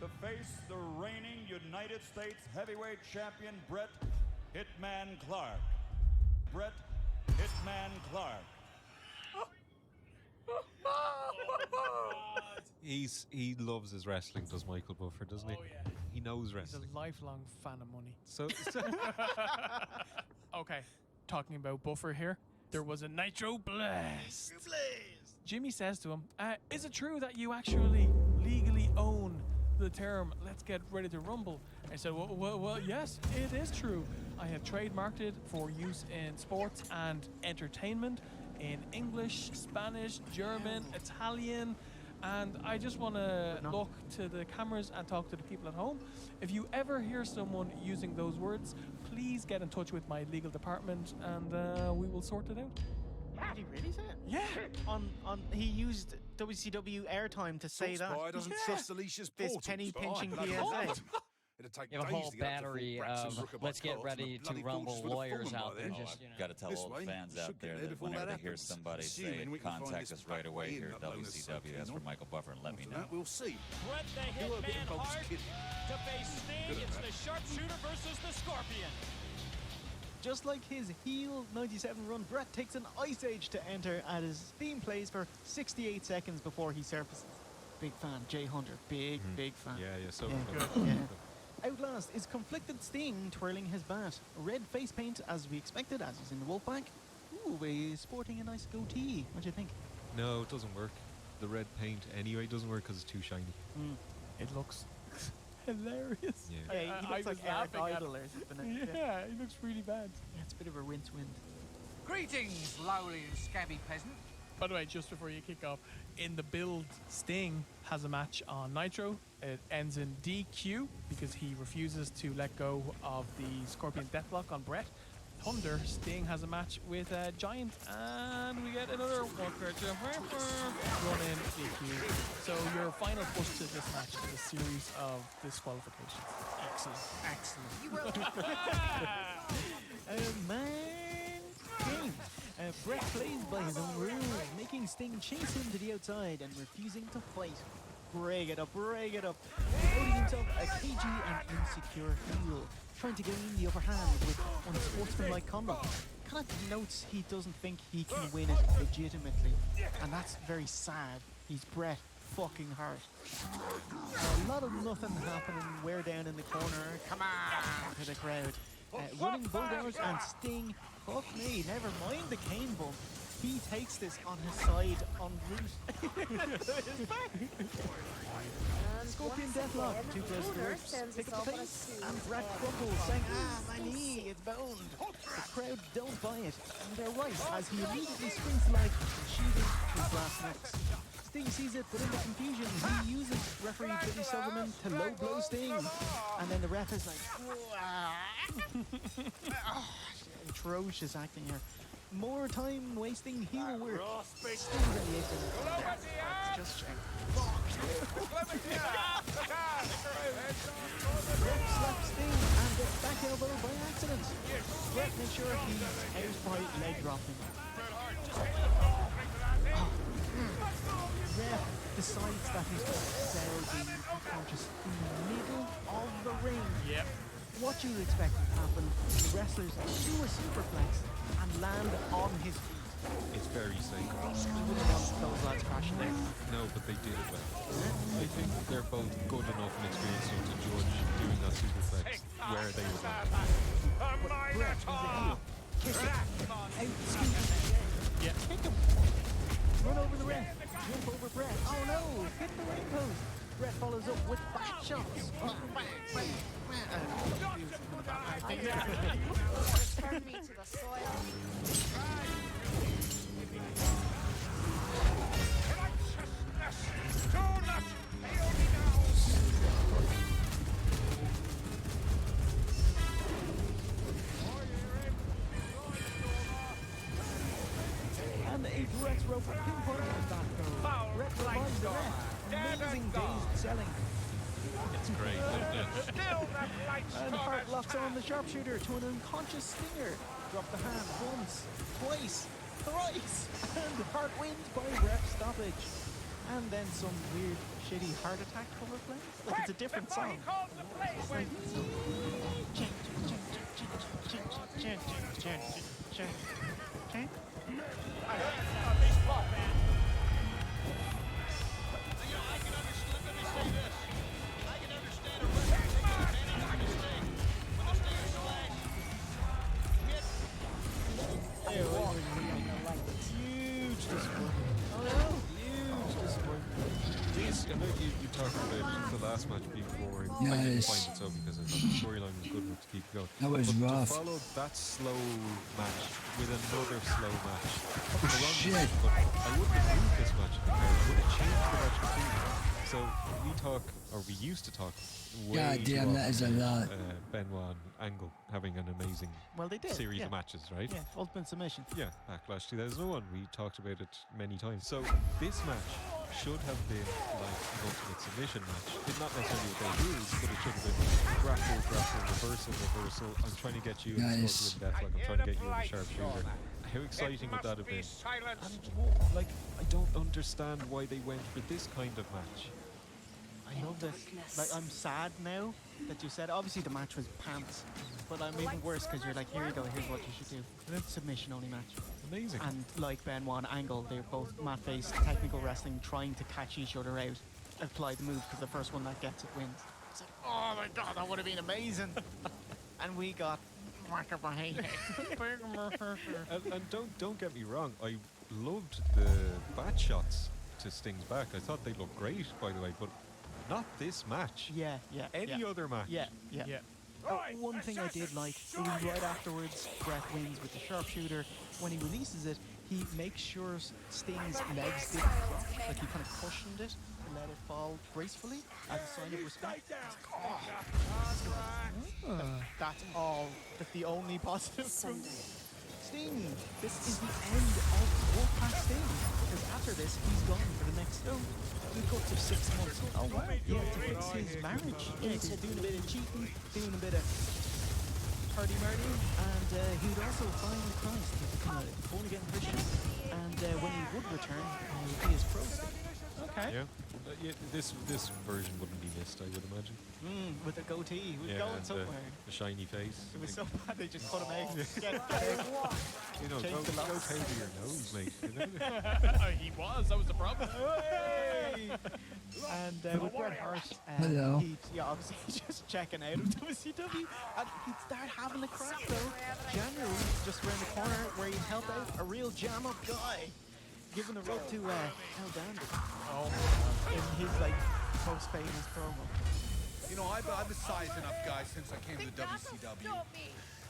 [SPEAKER 12] To face the reigning United States heavyweight champion Brett Hitman Clark. Brett Hitman Clark.
[SPEAKER 3] He loves his wrestling, does Michael Buffer, doesn't he?
[SPEAKER 2] Oh, yeah.
[SPEAKER 3] He knows
[SPEAKER 2] He's
[SPEAKER 3] wrestling.
[SPEAKER 2] a lifelong fan of money.
[SPEAKER 3] So
[SPEAKER 2] Okay, talking about Buffer here. There was a Nitro Blast. Jimmy says to him, is it true that you actually legally own the term "Let's get ready to rumble"? I said, well, yes, it is true. I have trademarked it for use in sports and entertainment in English, Spanish, German, Italian, and I just want to look to the cameras and talk to the people at home. If you ever hear someone using those words, please get in touch with my legal department and we will sort it out.
[SPEAKER 1] Did he really say it?
[SPEAKER 2] Yeah.
[SPEAKER 1] He used WCW airtime to say that.
[SPEAKER 13] Spy doesn't trust Alicia's
[SPEAKER 1] This
[SPEAKER 13] portal.
[SPEAKER 1] penny
[SPEAKER 13] Spy.
[SPEAKER 1] pinching
[SPEAKER 13] Bloody
[SPEAKER 1] PSA.
[SPEAKER 13] hell. It'd take
[SPEAKER 10] You have a
[SPEAKER 13] days
[SPEAKER 10] whole
[SPEAKER 13] to get up to
[SPEAKER 10] battery
[SPEAKER 13] full Braxton's
[SPEAKER 10] of
[SPEAKER 13] Rook
[SPEAKER 10] let's get
[SPEAKER 13] Cards
[SPEAKER 10] ready
[SPEAKER 13] and the
[SPEAKER 10] to
[SPEAKER 13] bloody
[SPEAKER 10] rumble
[SPEAKER 13] portals would have
[SPEAKER 10] lawyers
[SPEAKER 13] fallen
[SPEAKER 10] out
[SPEAKER 13] by
[SPEAKER 10] there.
[SPEAKER 13] then.
[SPEAKER 10] Just,
[SPEAKER 14] Got to tell
[SPEAKER 13] This
[SPEAKER 14] all
[SPEAKER 13] way,
[SPEAKER 14] the fans
[SPEAKER 13] should
[SPEAKER 14] out
[SPEAKER 13] get
[SPEAKER 14] there
[SPEAKER 13] there
[SPEAKER 14] that
[SPEAKER 13] before
[SPEAKER 14] whenever
[SPEAKER 13] that
[SPEAKER 14] they hear
[SPEAKER 13] happens.
[SPEAKER 14] somebody say
[SPEAKER 13] Assuming we can find
[SPEAKER 14] contact
[SPEAKER 13] this
[SPEAKER 14] us right away
[SPEAKER 13] back
[SPEAKER 14] here at
[SPEAKER 13] in, not known as
[SPEAKER 14] WCW. That's
[SPEAKER 13] Soap
[SPEAKER 14] for Michael Buffer, and let me know.
[SPEAKER 13] We'll see.
[SPEAKER 5] Bret the
[SPEAKER 13] Do a bit
[SPEAKER 5] Hitman
[SPEAKER 13] of Bob's
[SPEAKER 5] Hart
[SPEAKER 13] Kid.
[SPEAKER 5] to face Sting. It's the Sharpshooter versus the Scorpion.
[SPEAKER 1] Just like his heel 97 run, Brett takes an Ice Age to enter as his theme plays for 68 seconds before he surfaces. Big fan, Jay Hunter. Big fan.
[SPEAKER 3] yeah, so
[SPEAKER 1] Yeah. Yeah. Outlast is conflicted Sting twirling his bat. Red face paint as we expected as he's in the Wolfpack. Ooh, he's sporting a nice goatee. What do you think?
[SPEAKER 3] No, it doesn't work. The red paint anyway doesn't work because it's too shiny.
[SPEAKER 2] It looks hilarious.
[SPEAKER 3] Yeah.
[SPEAKER 1] Yeah, he looks like Eric Idle or something.
[SPEAKER 2] Yeah, he looks really bad.
[SPEAKER 1] Yeah, it's a bit of a rinse wind.
[SPEAKER 8] Greetings, lowly and scabby peasant.
[SPEAKER 2] By the way, just before you kick off, in the build, Sting has a match on Nitro. It ends in DQ because he refuses to let go of the Scorpion Deathlock on Brett. Thunder, Sting has a match with Giant, and we get another Walker to run in DQ. So your final push to this match is a series of disqualifications.
[SPEAKER 1] Excellent. Man game. Brett plays by his own rules, making Sting chase him to the outside and refusing to fight. Break it up. Promoting himself a cagey and insecure heel, trying to gain the upper hand with unsportsmanlike conduct. Kind of denotes he doesn't think he can win it legitimately, and that's very sad. He's Bret fucking Hart. A lot of nothing happening. We're down in the corner. Come on to the crowd. Running Bulldozers and Sting. Fuck me, never mind the cane bump. He takes this on his side en route. His back. Scorpion Deathlock, too close to the ropes. Pick up the pace, and Brett crumbles, saying, my knee, it's boned. The crowd don't buy it, and they're right, as he immediately springs to life, sheathing his last knocks. Sting sees it, but in the confusion, he uses referee Billy Silverman to low blow Sting. And then the ref is like, atrocious acting here. More time wasting heel work. Sting's on the apron. It's just check. Brett slaps Sting and gets back elbow by accident. Brett makes sure he's out by leg dropping. Ref decides that he's going to sell the unconscious in the middle of the ring.
[SPEAKER 2] Yep.
[SPEAKER 1] What you would expect to happen, the wrestlers do a superplex and land on his feet.
[SPEAKER 3] It's very safe.
[SPEAKER 1] You wouldn't want those lads crashing there.
[SPEAKER 3] No, but they did it well. I think they're both good enough and experienced enough to judge doing that superplex where they were going.
[SPEAKER 1] But Brett is a heel. Kick it. Out scoop.
[SPEAKER 2] Yeah.
[SPEAKER 1] Kick him. Run over the ref. Jump over Brett. Oh no! Hit the ring post. Brett follows up with back shots.
[SPEAKER 15] Turn me to the soil.
[SPEAKER 8] Do not fail me now.
[SPEAKER 1] And a Brett's rope pinpoint on that goal. Brett reminds the ref. Amazing dazed selling.
[SPEAKER 3] It's great, isn't it?
[SPEAKER 8] Still that light
[SPEAKER 1] And Hart locks on the sharpshooter to an unconscious Stinger. Drop the hand once, twice, thrice, and Hart wins by ref stoppage. and then some weird, shitty Heart Attack cover plays. Like it's a different song. Huge disappointment. Oh no! Huge disappointment.
[SPEAKER 3] This, I know you talked about the last match being boring. I didn't
[SPEAKER 6] Yes.
[SPEAKER 3] find it so because I thought the storyline was good enough to keep going.
[SPEAKER 6] That was
[SPEAKER 3] but
[SPEAKER 6] rough.
[SPEAKER 3] to follow that slow match with another slow match.
[SPEAKER 6] Shit.
[SPEAKER 3] But I wouldn't have moved this match. I would have changed the match completely. So we talk, or we used to talk, way
[SPEAKER 6] God
[SPEAKER 3] too
[SPEAKER 6] damn, that
[SPEAKER 3] often
[SPEAKER 6] is a
[SPEAKER 3] about,
[SPEAKER 6] lot.
[SPEAKER 3] Benoit and Angle having an amazing
[SPEAKER 1] Well, they did.
[SPEAKER 3] series
[SPEAKER 1] yeah.
[SPEAKER 3] of matches, right?
[SPEAKER 1] Yeah, Ultimate Submission.
[SPEAKER 3] Yeah, Backlash 2001. We talked about it many times. So this match should have been like an Ultimate Submission match. It not necessarily obey rules, but it should have been grapple, reversal. I'm trying to get you in the
[SPEAKER 6] Nice.
[SPEAKER 3] Scorpion Death, like I'm trying to get you in the Sharpshooter. How exciting would that have been? And like, I don't understand why they went for this kind of match.
[SPEAKER 1] I love this. Like, I'm sad now that you said. Obviously, the match was pants, but I'm even worse because you're like, here you go. Here's what you should do. Submission only match.
[SPEAKER 3] Amazing.
[SPEAKER 1] And like Benoit and Angle, they're both mat-based technical wrestling, trying to catch each other out, apply the move because the first one that gets it wins. It's like, oh my god, that would have been amazing. And we got.
[SPEAKER 3] And don't get me wrong, I loved the bat shots to Sting's back. I thought they looked great, by the way, but not this match.
[SPEAKER 1] Yeah.
[SPEAKER 3] Any other match.
[SPEAKER 1] Yeah. One thing I did like, it was right afterwards, Bret wins with the sharpshooter. When he releases it, he makes sure Sting's legs didn't crock, like he kind of cushioned it and let it fall gracefully as a sign of respect. That's all. That's the only positive from Sting. This is the end of Warpath Sting, because after this, he's gone for the next week up to 6 months. Oh wow! Yeah, to fix his marriage. Yeah, he's doing a bit of cheating, doing a bit of party-marty, and he'd also find Christ. He's become a born-again Christian, and when he would return, he would be his pro Sting. Okay.
[SPEAKER 3] Yeah, this version wouldn't be missed, I would imagine.
[SPEAKER 1] With a goatee, he was going somewhere.
[SPEAKER 3] The shiny face.
[SPEAKER 1] It was so bad they just cut him out. Get out.
[SPEAKER 3] You know,
[SPEAKER 1] Change
[SPEAKER 3] go
[SPEAKER 1] the locks.
[SPEAKER 3] pay to your nose, mate. You know?
[SPEAKER 2] He was. That was the problem.
[SPEAKER 1] Hey! And with Bret Hart,
[SPEAKER 6] Hello.
[SPEAKER 1] he's obviously just checking out of WCW, and he'd start having the crack though. January just around the corner where he'd help out a real jam-up guy, giving the rope to El Dandy. In his like most famous promo.
[SPEAKER 13] You know, I've been sizing up guys since I came to the WCW.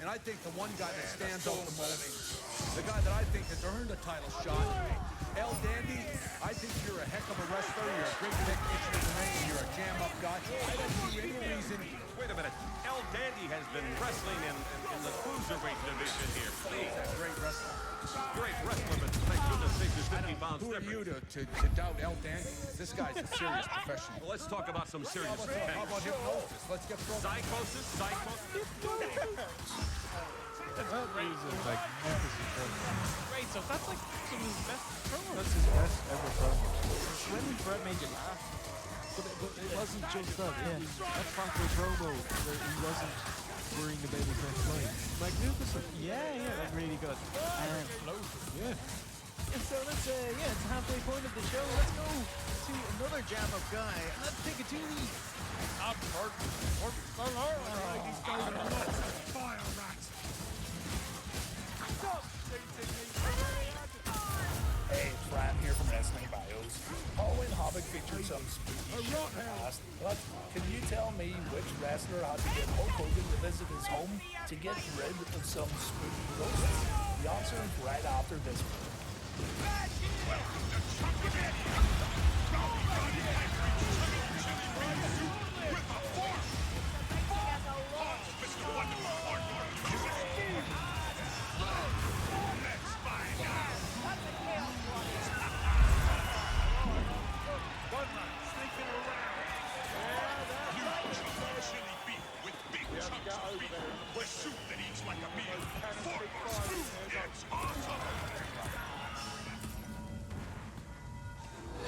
[SPEAKER 13] And I think the one guy that stands out the most, the guy that I think has earned a title shot, El Dandy, I think you're a heck of a wrestler, you're a great technician in the ring, and you're a jam-up guy. I don't see any reason.
[SPEAKER 14] Wait a minute. El Dandy has been wrestling in the cruiserweight division here. Please.
[SPEAKER 13] He's a great wrestler.
[SPEAKER 14] Great wrestler, but thank goodness figures 50 pounds
[SPEAKER 13] Who are you
[SPEAKER 14] different.
[SPEAKER 13] to doubt El Dandy? This guy's a serious professional.
[SPEAKER 14] Well, let's talk about some serious
[SPEAKER 13] How
[SPEAKER 14] things.
[SPEAKER 13] about hypnosis? Let's get thrown.
[SPEAKER 14] Psychosis?
[SPEAKER 2] Great stuff. That's like some of his best promos.
[SPEAKER 3] That's his best ever promo.
[SPEAKER 1] When Bret made you laugh.
[SPEAKER 3] But it wasn't just that. It was a proper promo where he wasn't worrying about his next line. Magnificent.
[SPEAKER 1] Yeah, like really good.
[SPEAKER 3] Yeah.
[SPEAKER 1] And so let's it's halfway point of the show. Let's go to another jam-up guy. Let's take it to the
[SPEAKER 16] Hey, it's Ryan here from Wrestling Bios. Halloween Havoc featured some spooky shit in the past, but can you tell me which wrestler had to get Hulk Hogan to visit his home to get rid of some spooky ghosts? The answer is right after this one.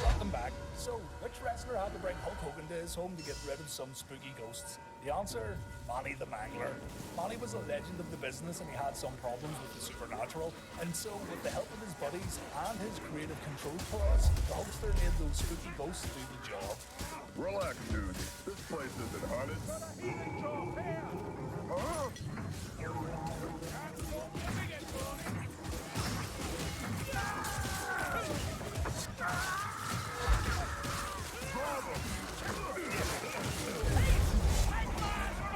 [SPEAKER 16] Welcome back. So, which wrestler had to bring Hulk Hogan to his home to get rid of some spooky ghosts? The answer, Manny the Mangler. Manny was a legend of the business and he had some problems with the supernatural. And so, with the help of his buddies and his creative control clause, the Hulkster made those spooky ghosts do the job.
[SPEAKER 9] Relax, dude. This place isn't haunted. Huh?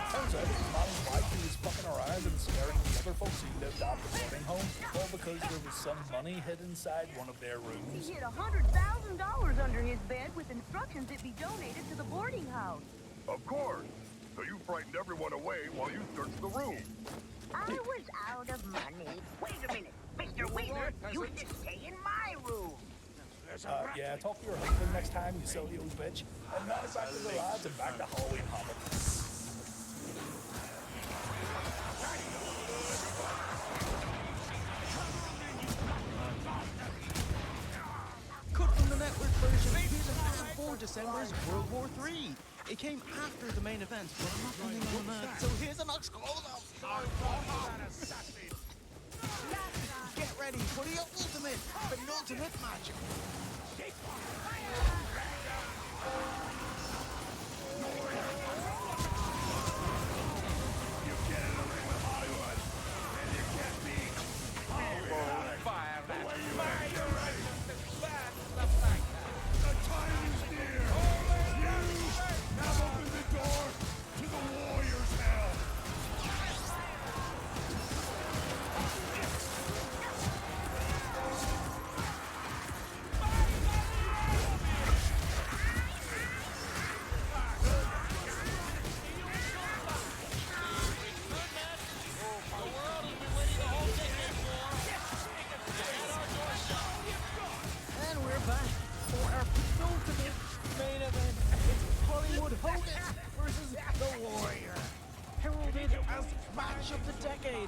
[SPEAKER 16] Turns out it was Manny's wife who was fucking around and scaring the other folks who lived at the boarding home, all because there was some money hid inside one of their rooms.
[SPEAKER 17] He hid $100,000 under his bed with instructions it be donated to the boarding house.
[SPEAKER 9] Of course. So you frightened everyone away while you searched the room.
[SPEAKER 17] I was out of money. Wait a minute, Mr. Wheeler, you should stay in my room.
[SPEAKER 16] Yeah, talk to your husband next time, you silly old bitch. And now back to the lads and back to Halloween Havoc.
[SPEAKER 1] Cut from the network version, here's a fan for December's World War III. It came after the main event, but I'm not running on that, so here's an ox close-up. Get ready for the ultimate, penultimate match.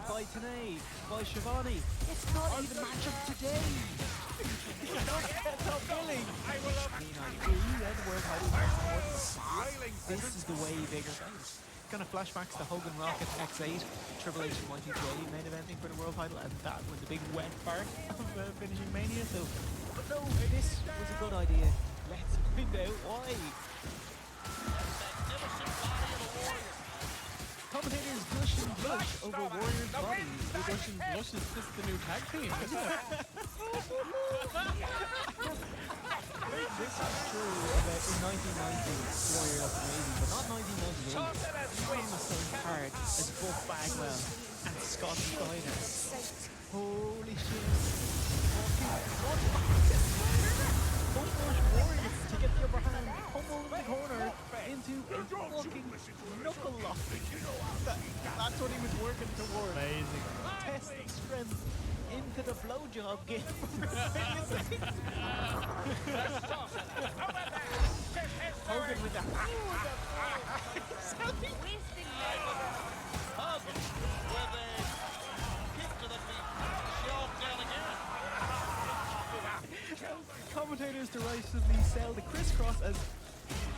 [SPEAKER 1] By Tanay, by Shivani. It's not even match of today. It's not top billing. I will have This is the way bigger things. Kind of flashbacks to Hogan Rocket X8, Triple H and Y2J main eventing for the world title, and that was the big wet part of finishing Mania. So, but no, this was a good idea. Let's find out why. Commentators gush and blush over Warrior's body.
[SPEAKER 2] The Gush and Blush is just the new tag team, isn't it?
[SPEAKER 1] This is true about in 1990, Warrior was amazing, but not 1998. He was so hard as Buff Bagwell and Scott Steiner. Holy shit. Warriors to get the upper hand, humble in the corner into a fucking knuckle lock. That's what he was working towards.
[SPEAKER 2] Amazing.
[SPEAKER 1] Test strength into the blowjob game. Hogan with the Commentators derisively sell the crisscross as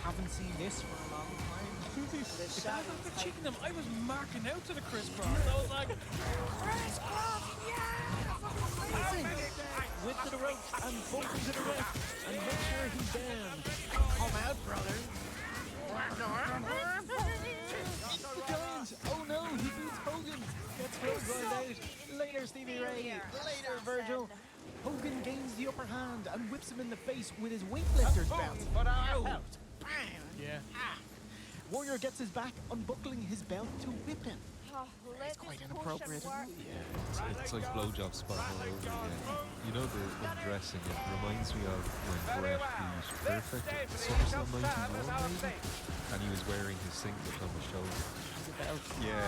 [SPEAKER 1] haven't seen this for a long time.
[SPEAKER 2] The chicken them, I was marking out to the crisscross. I was like, crisscross,
[SPEAKER 1] Width to the rope and bump into the ref and make sure he's down. Come out, brother. The Giant. Oh no, he beats Hogan. Gets clotheslined out. Later, Stevie Ray. Later, Virgil. Hogan gains the upper hand and whips him in the face with his weightlifter's belt. Ow.
[SPEAKER 2] Yeah.
[SPEAKER 1] Warrior gets his back, unbuckling his belt to whip him.
[SPEAKER 17] It's
[SPEAKER 1] quite inappropriate, isn't it?
[SPEAKER 3] Yeah, it's like blowjob spot all over again. You know the undressing, it reminds me of when Bret beat Perfect at SummerSlam 91 maybe? And he was wearing his singlet on his shoulder. Yeah,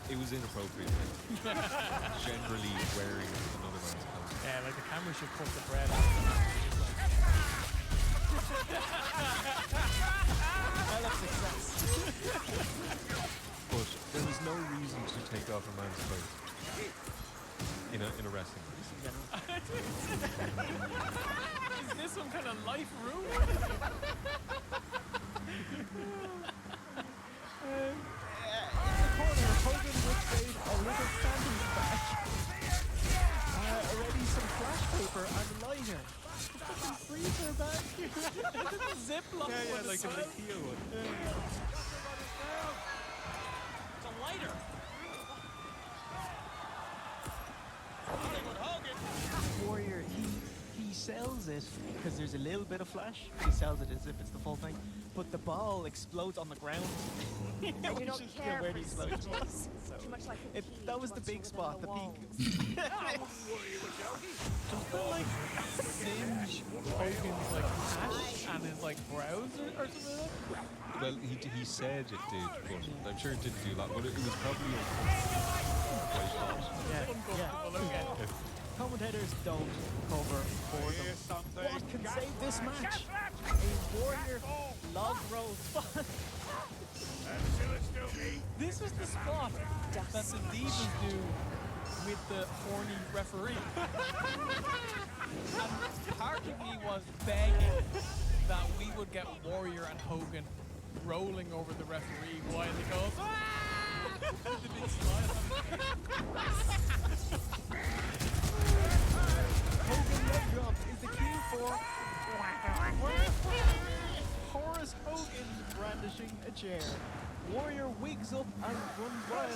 [SPEAKER 3] it was inappropriate. Generally wearing another man's coat.
[SPEAKER 2] Yeah, like the camera should cut the bread.
[SPEAKER 1] Well, of success.
[SPEAKER 3] But there was no reason to take off a man's clothes in a wrestling match.
[SPEAKER 2] Is this some kind of life room?
[SPEAKER 1] In the corner, Hogan whips out a little sandwich bag. Already some flash paper and a lighter. Fucking freezer bag.
[SPEAKER 2] Ziploc.
[SPEAKER 3] Yeah, like an IKEA one.
[SPEAKER 4] It's a lighter.
[SPEAKER 1] Warrior, he sells it because there's a little bit of flash. He sells it as if it's the full thing, but the ball explodes on the ground.
[SPEAKER 15] I do not
[SPEAKER 1] Which is
[SPEAKER 15] care
[SPEAKER 1] where
[SPEAKER 15] for
[SPEAKER 1] the explosion was.
[SPEAKER 15] stages. Too much like a key
[SPEAKER 1] That was the
[SPEAKER 15] once
[SPEAKER 1] big
[SPEAKER 15] you're
[SPEAKER 1] spot, the
[SPEAKER 15] within
[SPEAKER 1] peak.
[SPEAKER 2] Just like singe Hogan's like hash and his like brows or something like that.
[SPEAKER 3] Well, he said it did, but I'm sure it didn't do that. But it was probably
[SPEAKER 1] Yeah. Commentators don't cover for them. What can save this match? A Warrior log roll spot.
[SPEAKER 2] This is the spot that the Divas do with the horny referee. And part of me was begging that we would get Warrior and Hogan rolling over the referee while he goes, "Ah!" with the big smile.
[SPEAKER 1] Hogan leg drop is the cue for Horace Hogan brandishing a chair. Warrior wigs up and runs wild.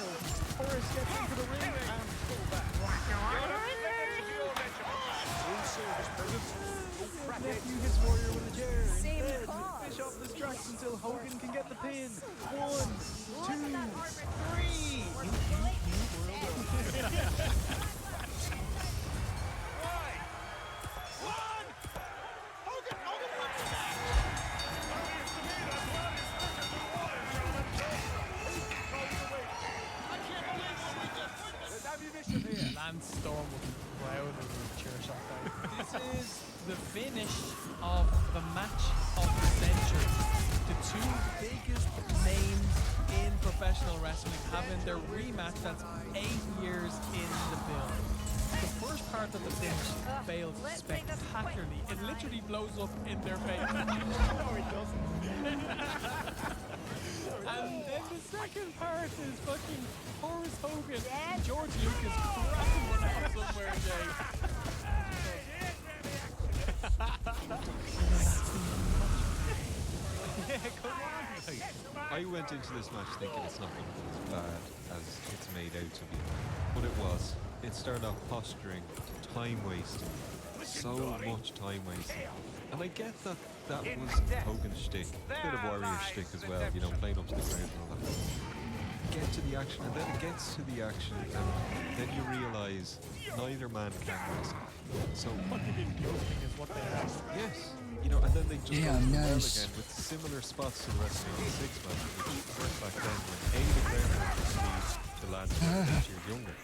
[SPEAKER 1] Horace gets into the ring and nephew hits Warrior with a chair. Instead, Bischoff distracts until Hogan can get the pin. 1, 2, 3.
[SPEAKER 2] Lance Storm will be proud of the chair shot down. This is the finish of the match of the century. The two biggest names in professional wrestling having their rematch that's 8 years in the build. The first part of the finish failed spectacularly. It literally blows up in their face. No, it doesn't. And then the second part is fucking Horace Hogan and George Lucas cracking one out somewhere, Jay.
[SPEAKER 1] Yeah, come on.
[SPEAKER 3] I went into this match thinking it's not going to be as bad as it's made out to be, but it was. It started off posturing, time wasting, so much time wasting. And I get that was Hogan's shtick, a bit of Warrior shtick as well, you know, playing up to the crowd and all that. Get to the action, and then it gets to the action, and then you realise neither man can wrestle. So
[SPEAKER 2] fucking joking is what they are.
[SPEAKER 3] Yes, you know, and then they just go well
[SPEAKER 6] nice.
[SPEAKER 3] again with similar spots to the WrestleMania 6 match, which worked back then when A, the crowd would receive the lads who were 8 years younger.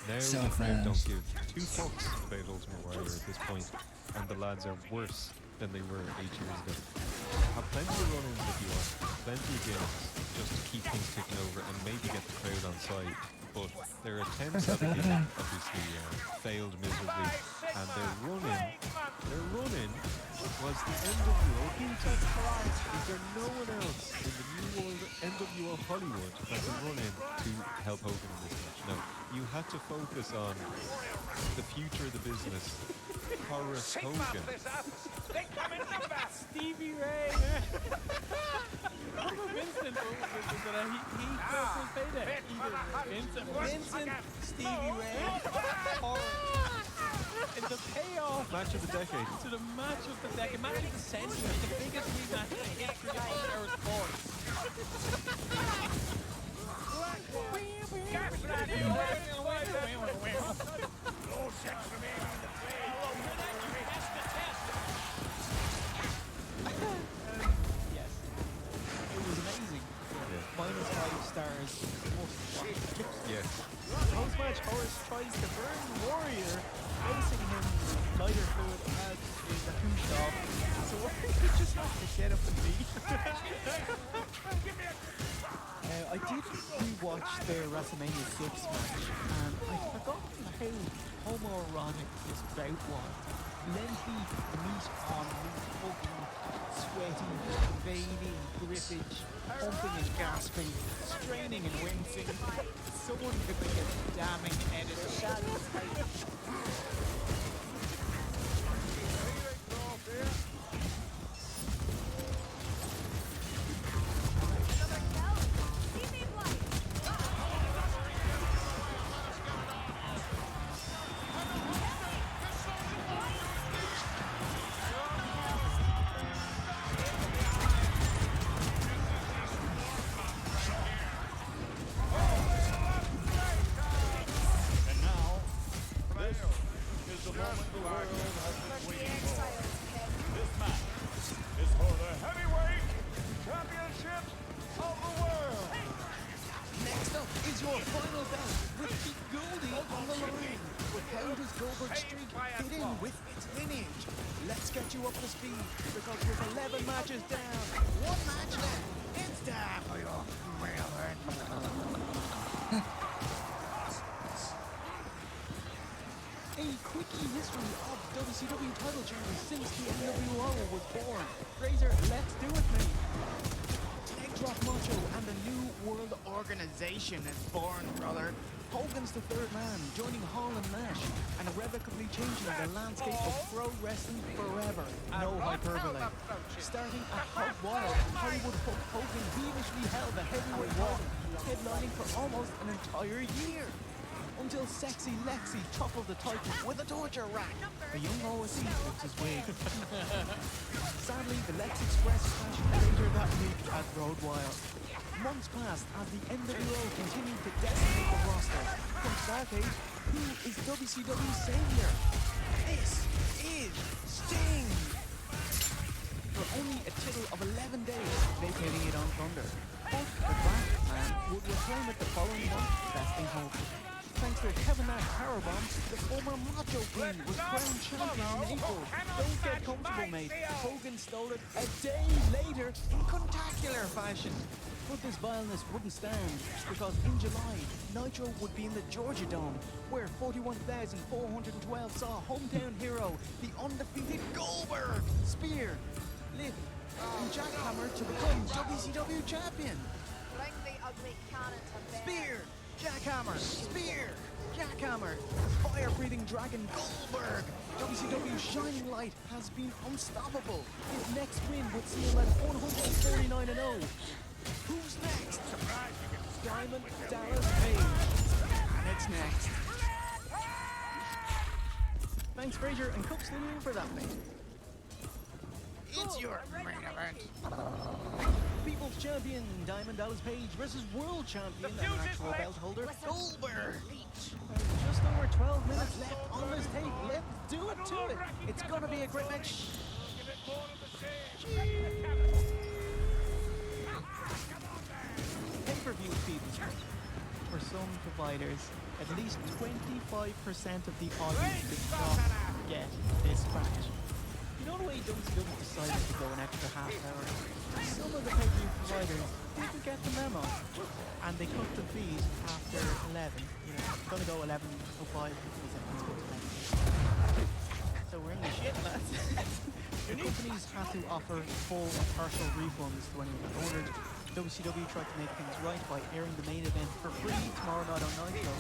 [SPEAKER 3] Now
[SPEAKER 6] So
[SPEAKER 3] the crowd don't
[SPEAKER 6] fast.
[SPEAKER 3] give 2 fucks about Ultimate Warrior at this point, and the lads are worse than they were 8 years ago. Have plenty of run-ins if you want, plenty of gimmicks, just to keep things ticking over and maybe get the crowd on side. But their attempts at the gimmick obviously failed miserably, and their run-in was the NWO heel turn. Is there no one else in the new world NWO Hollywood that can run in to help Hogan in this match? No, you had to focus on the future of the business. Horace Hogan.
[SPEAKER 2] Stevie Ray. Vincent, he goes for his payday. Vincent, Stevie Ray, Horace. The payoff
[SPEAKER 3] Match of the decade.
[SPEAKER 2] to the match of the decade, match of the century, the biggest rematch in the history of Irish sports.
[SPEAKER 1] Yes. It was amazing. Minus 5 stars. Must watch.
[SPEAKER 3] Yes.
[SPEAKER 1] Post-match, Horace tries to burn Warrior, facing him with lighter fluid as is a push off. So Warrior just has to get up and leave. I did rewatch their WrestleMania 6 match, and I forgot how homoerotic this bout was. lengthy meat-on-meat hugging, sweaty, veiny grippage, pumping and gasping, straining and wincing. Someone could make a damning edit of that.
[SPEAKER 12] And now, this is the moment the world has been waiting for. This match is for the heavyweight championship of the world.
[SPEAKER 1] Next up is your final bout with Pete Goldie on the line. But how does Goldberg's streak fit in with its lineage? Let's get you up to speed because with 11 matches down, one match left, it's time for your main event. A quickie history of WCW title changes since the NWO was born. Fraser, let's do it, mate. Leg Drop Macho and the New World Organization is born, brother. Hogan's the third man, joining Hall and Nash, and irrevocably changing the landscape of pro wrestling forever. No hyperbole. Starting at Hog Wild, Hollywood Hulk Hogan heavishly held the heavyweight title, headlining for almost an entire year. Until Sexy Lexi toppled the title with a torture rack. The young OSC flips his wig. Sadly, the Lex Express crashed later that week at Road Wild. Months passed as the NWO continued to decimate the roster. From Starcade, who is WCW's savior? This is Sting! For only a total of 11 days, vacating it on Thunder. But the Black Man would reclaim it the following month, Best in Hope. Thanks to a Kevin Nash powerbomb, the former Macho King was crowned champion in April. Don't get comfortable, mate. Hogan stole it a day later in spectacular fashion. But this vileness wouldn't stand, because in July, Nitro would be in the Georgia Dome, where 41,412 saw hometown hero, the undefeated Goldberg, spear, lift, and jackhammer to become WCW champion.
[SPEAKER 15] Bring the ugly cannon to bear.
[SPEAKER 1] Spear, jackhammer, spear, jackhammer. The fire-breathing dragon Goldberg. WCW's shining light has been unstoppable. His next win would see him at 149-0. Who's next? Diamond Dallas Page. And it's next. Thanks, Fraser and Cook Studio for that, mate. It's your main event. People's Champion Diamond Dallas Page versus World Champion and actual belt holder Goldberg. Just over 12 minutes left on this tape. Let's do it to it. It's gonna be a great match. Pay-per-view feed is great. For some providers, at least 25% of the audience did not get this match. You know the way WCW decided to go an extra half hour? Some of the pay-per-view providers didn't get the memo, and they cut the feed after 11. You know, it's gonna go 11:05 because everyone's going to 11. So we're in the shit, lads. The companies had to offer full and partial refunds to anyone that ordered. WCW tried to make things right by airing the main event for free tomorrow night on Nitro,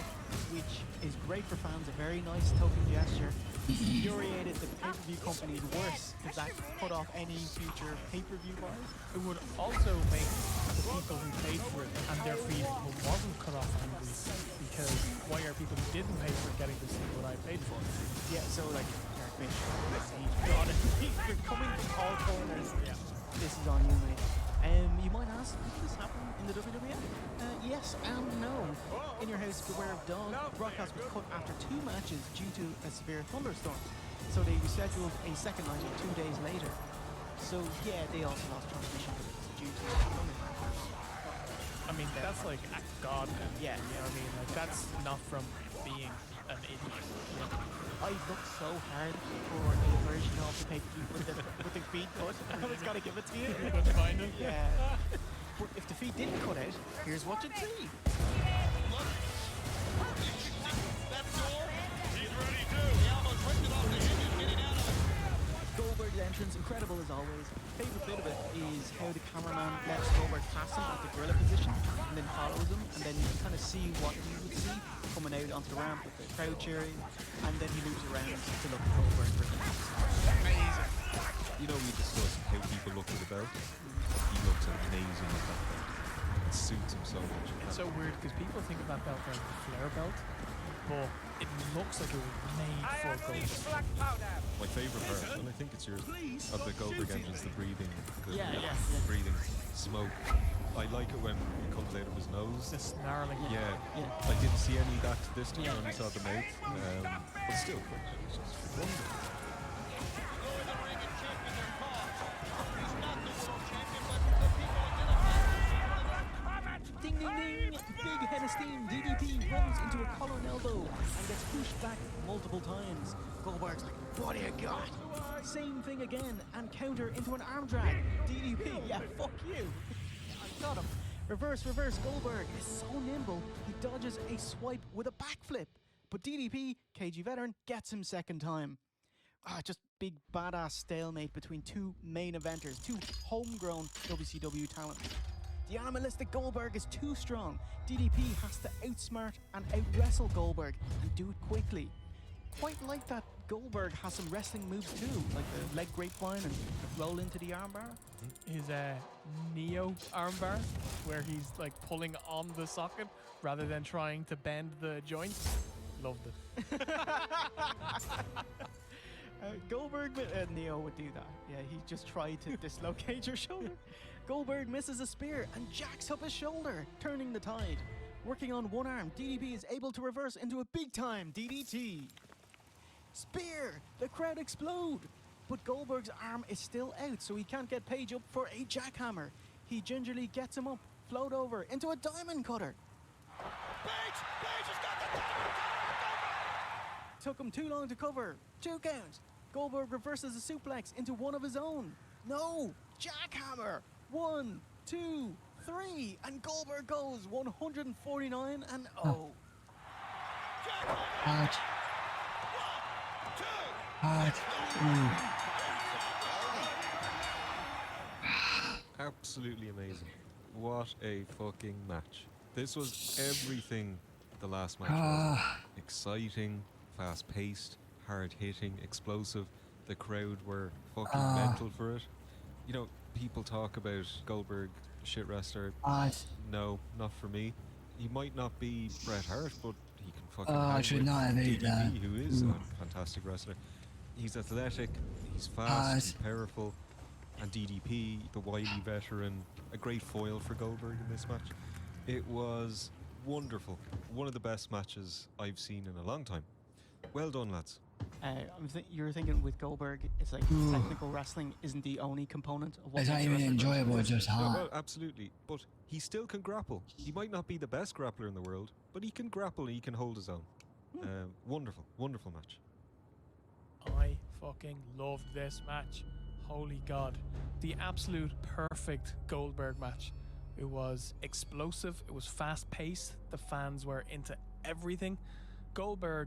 [SPEAKER 1] which is great for fans, a very nice token gesture. Infuriated the pay-per-view companies worse, because that cut off any future pay-per-view buys.
[SPEAKER 2] It would also make the people who paid for it and their feed who wasn't cut off angry, because why are people who didn't pay for it getting to see what I paid for?
[SPEAKER 1] Yeah, so like, Eric Mitch, you're coming from all corners.
[SPEAKER 2] Yeah.
[SPEAKER 1] This is on you, mate. You might ask, did this happen in the WWF? Yes and no. In Your House, Beware of Dog, the broadcast was cut after 2 matches due to a severe thunderstorm. So they rescheduled a second night 2 days later. So yeah, they also lost transmission due to thunderstorm.
[SPEAKER 2] I mean, that's like a god.
[SPEAKER 1] Yeah.
[SPEAKER 2] You know what I mean? Like, that's not from being an idiot.
[SPEAKER 1] I looked so hard for a version of the pay-per-view with the feed cut. I was gonna give it to you.
[SPEAKER 2] You couldn't find it?
[SPEAKER 1] Yeah. But if the feed didn't cut out, here's what you'd see.
[SPEAKER 4] That door, he's ready too. He almost ripped it off the hinges getting out of it.
[SPEAKER 1] entrance, incredible as always. Favourite bit of it is how the cameraman lets Goldberg pass him at the gorilla position and then follows him, and then you can kind of see what he would see coming out onto the ramp with the crowd cheering, and then he moves around to look at Goldberg for the next.
[SPEAKER 2] Amazing.
[SPEAKER 3] You know, we discussed how people look at the belt. He looks amazing with that belt. It suits him so much.
[SPEAKER 2] It's so weird because people think of that belt as the Flair belt, but it looks like it was made for Goldberg.
[SPEAKER 3] My favourite part, and I think it's yours, of the Goldberg entrance, the breathing,
[SPEAKER 1] Yeah.
[SPEAKER 3] breathing smoke. I like it when it comes out of his nose.
[SPEAKER 2] The snarling.
[SPEAKER 3] Yeah. I didn't see any of that this time when I saw the mouth, but still, it's just wonderful.
[SPEAKER 1] Ding ding ding! Big head of steam. DDP runs into a collar and elbow and gets pushed back multiple times. Goldberg's like, what do you got? Same thing again and counter into an arm drag. DDP, yeah, fuck you. I got him. Reverse. Goldberg is so nimble, he dodges a swipe with a backflip. But DDP, KG veteran, gets him second time. Just big badass stalemate between two main eventers, two homegrown WCW talents. The animalistic Goldberg is too strong. DDP has to outsmart and out-wrestle Goldberg and do it quickly. Quite like that Goldberg has some wrestling moves too, like the leg grapevine and roll into the armbar.
[SPEAKER 2] His Neo armbar, where he's like pulling on the socket rather than trying to bend the joints. Loved it.
[SPEAKER 1] Goldberg, Neo would do that. Yeah, he just tried to dislocate your shoulder. Goldberg misses a spear and jacks up his shoulder, turning the tide. Working on one arm, DDP is able to reverse into a big-time DDT. Spear! The crowd explode! But Goldberg's arm is still out, so he can't get Page up for a jackhammer. He gingerly gets him up, float over into a diamond cutter.
[SPEAKER 4] Page has got the diamond cutter!
[SPEAKER 1] Took him too long to cover. 2 counts. Goldberg reverses a suplex into one of his own. No! Jackhammer! 1, 2, 3, and Goldberg goes 149 and 0.
[SPEAKER 6] Hot.
[SPEAKER 3] Absolutely amazing. What a fucking match. This was everything the last match was. Exciting, fast-paced, hard-hitting, explosive. The crowd were fucking mental for it. You know, people talk about Goldberg, shit wrestler. No, not for me. He might not be Bret Hart, but he can fucking hang with DDP, who is a fantastic wrestler. He's athletic, he's fast, he's powerful, and DDP, the wily veteran, a great foil for Goldberg in this match. It was wonderful. One of the best matches I've seen in a long time. Well done, lads.
[SPEAKER 1] You're thinking with Goldberg, it's like technical wrestling isn't the only component of what
[SPEAKER 6] It's not even enjoyable, it's just hot.
[SPEAKER 3] Well, absolutely. But he still can grapple. He might not be the best grappler in the world, but he can grapple and he can hold his own. Wonderful, wonderful match.
[SPEAKER 2] I fucking loved this match. Holy God. The absolute perfect Goldberg match. It was explosive. It was fast-paced. The fans were into everything. Goldberg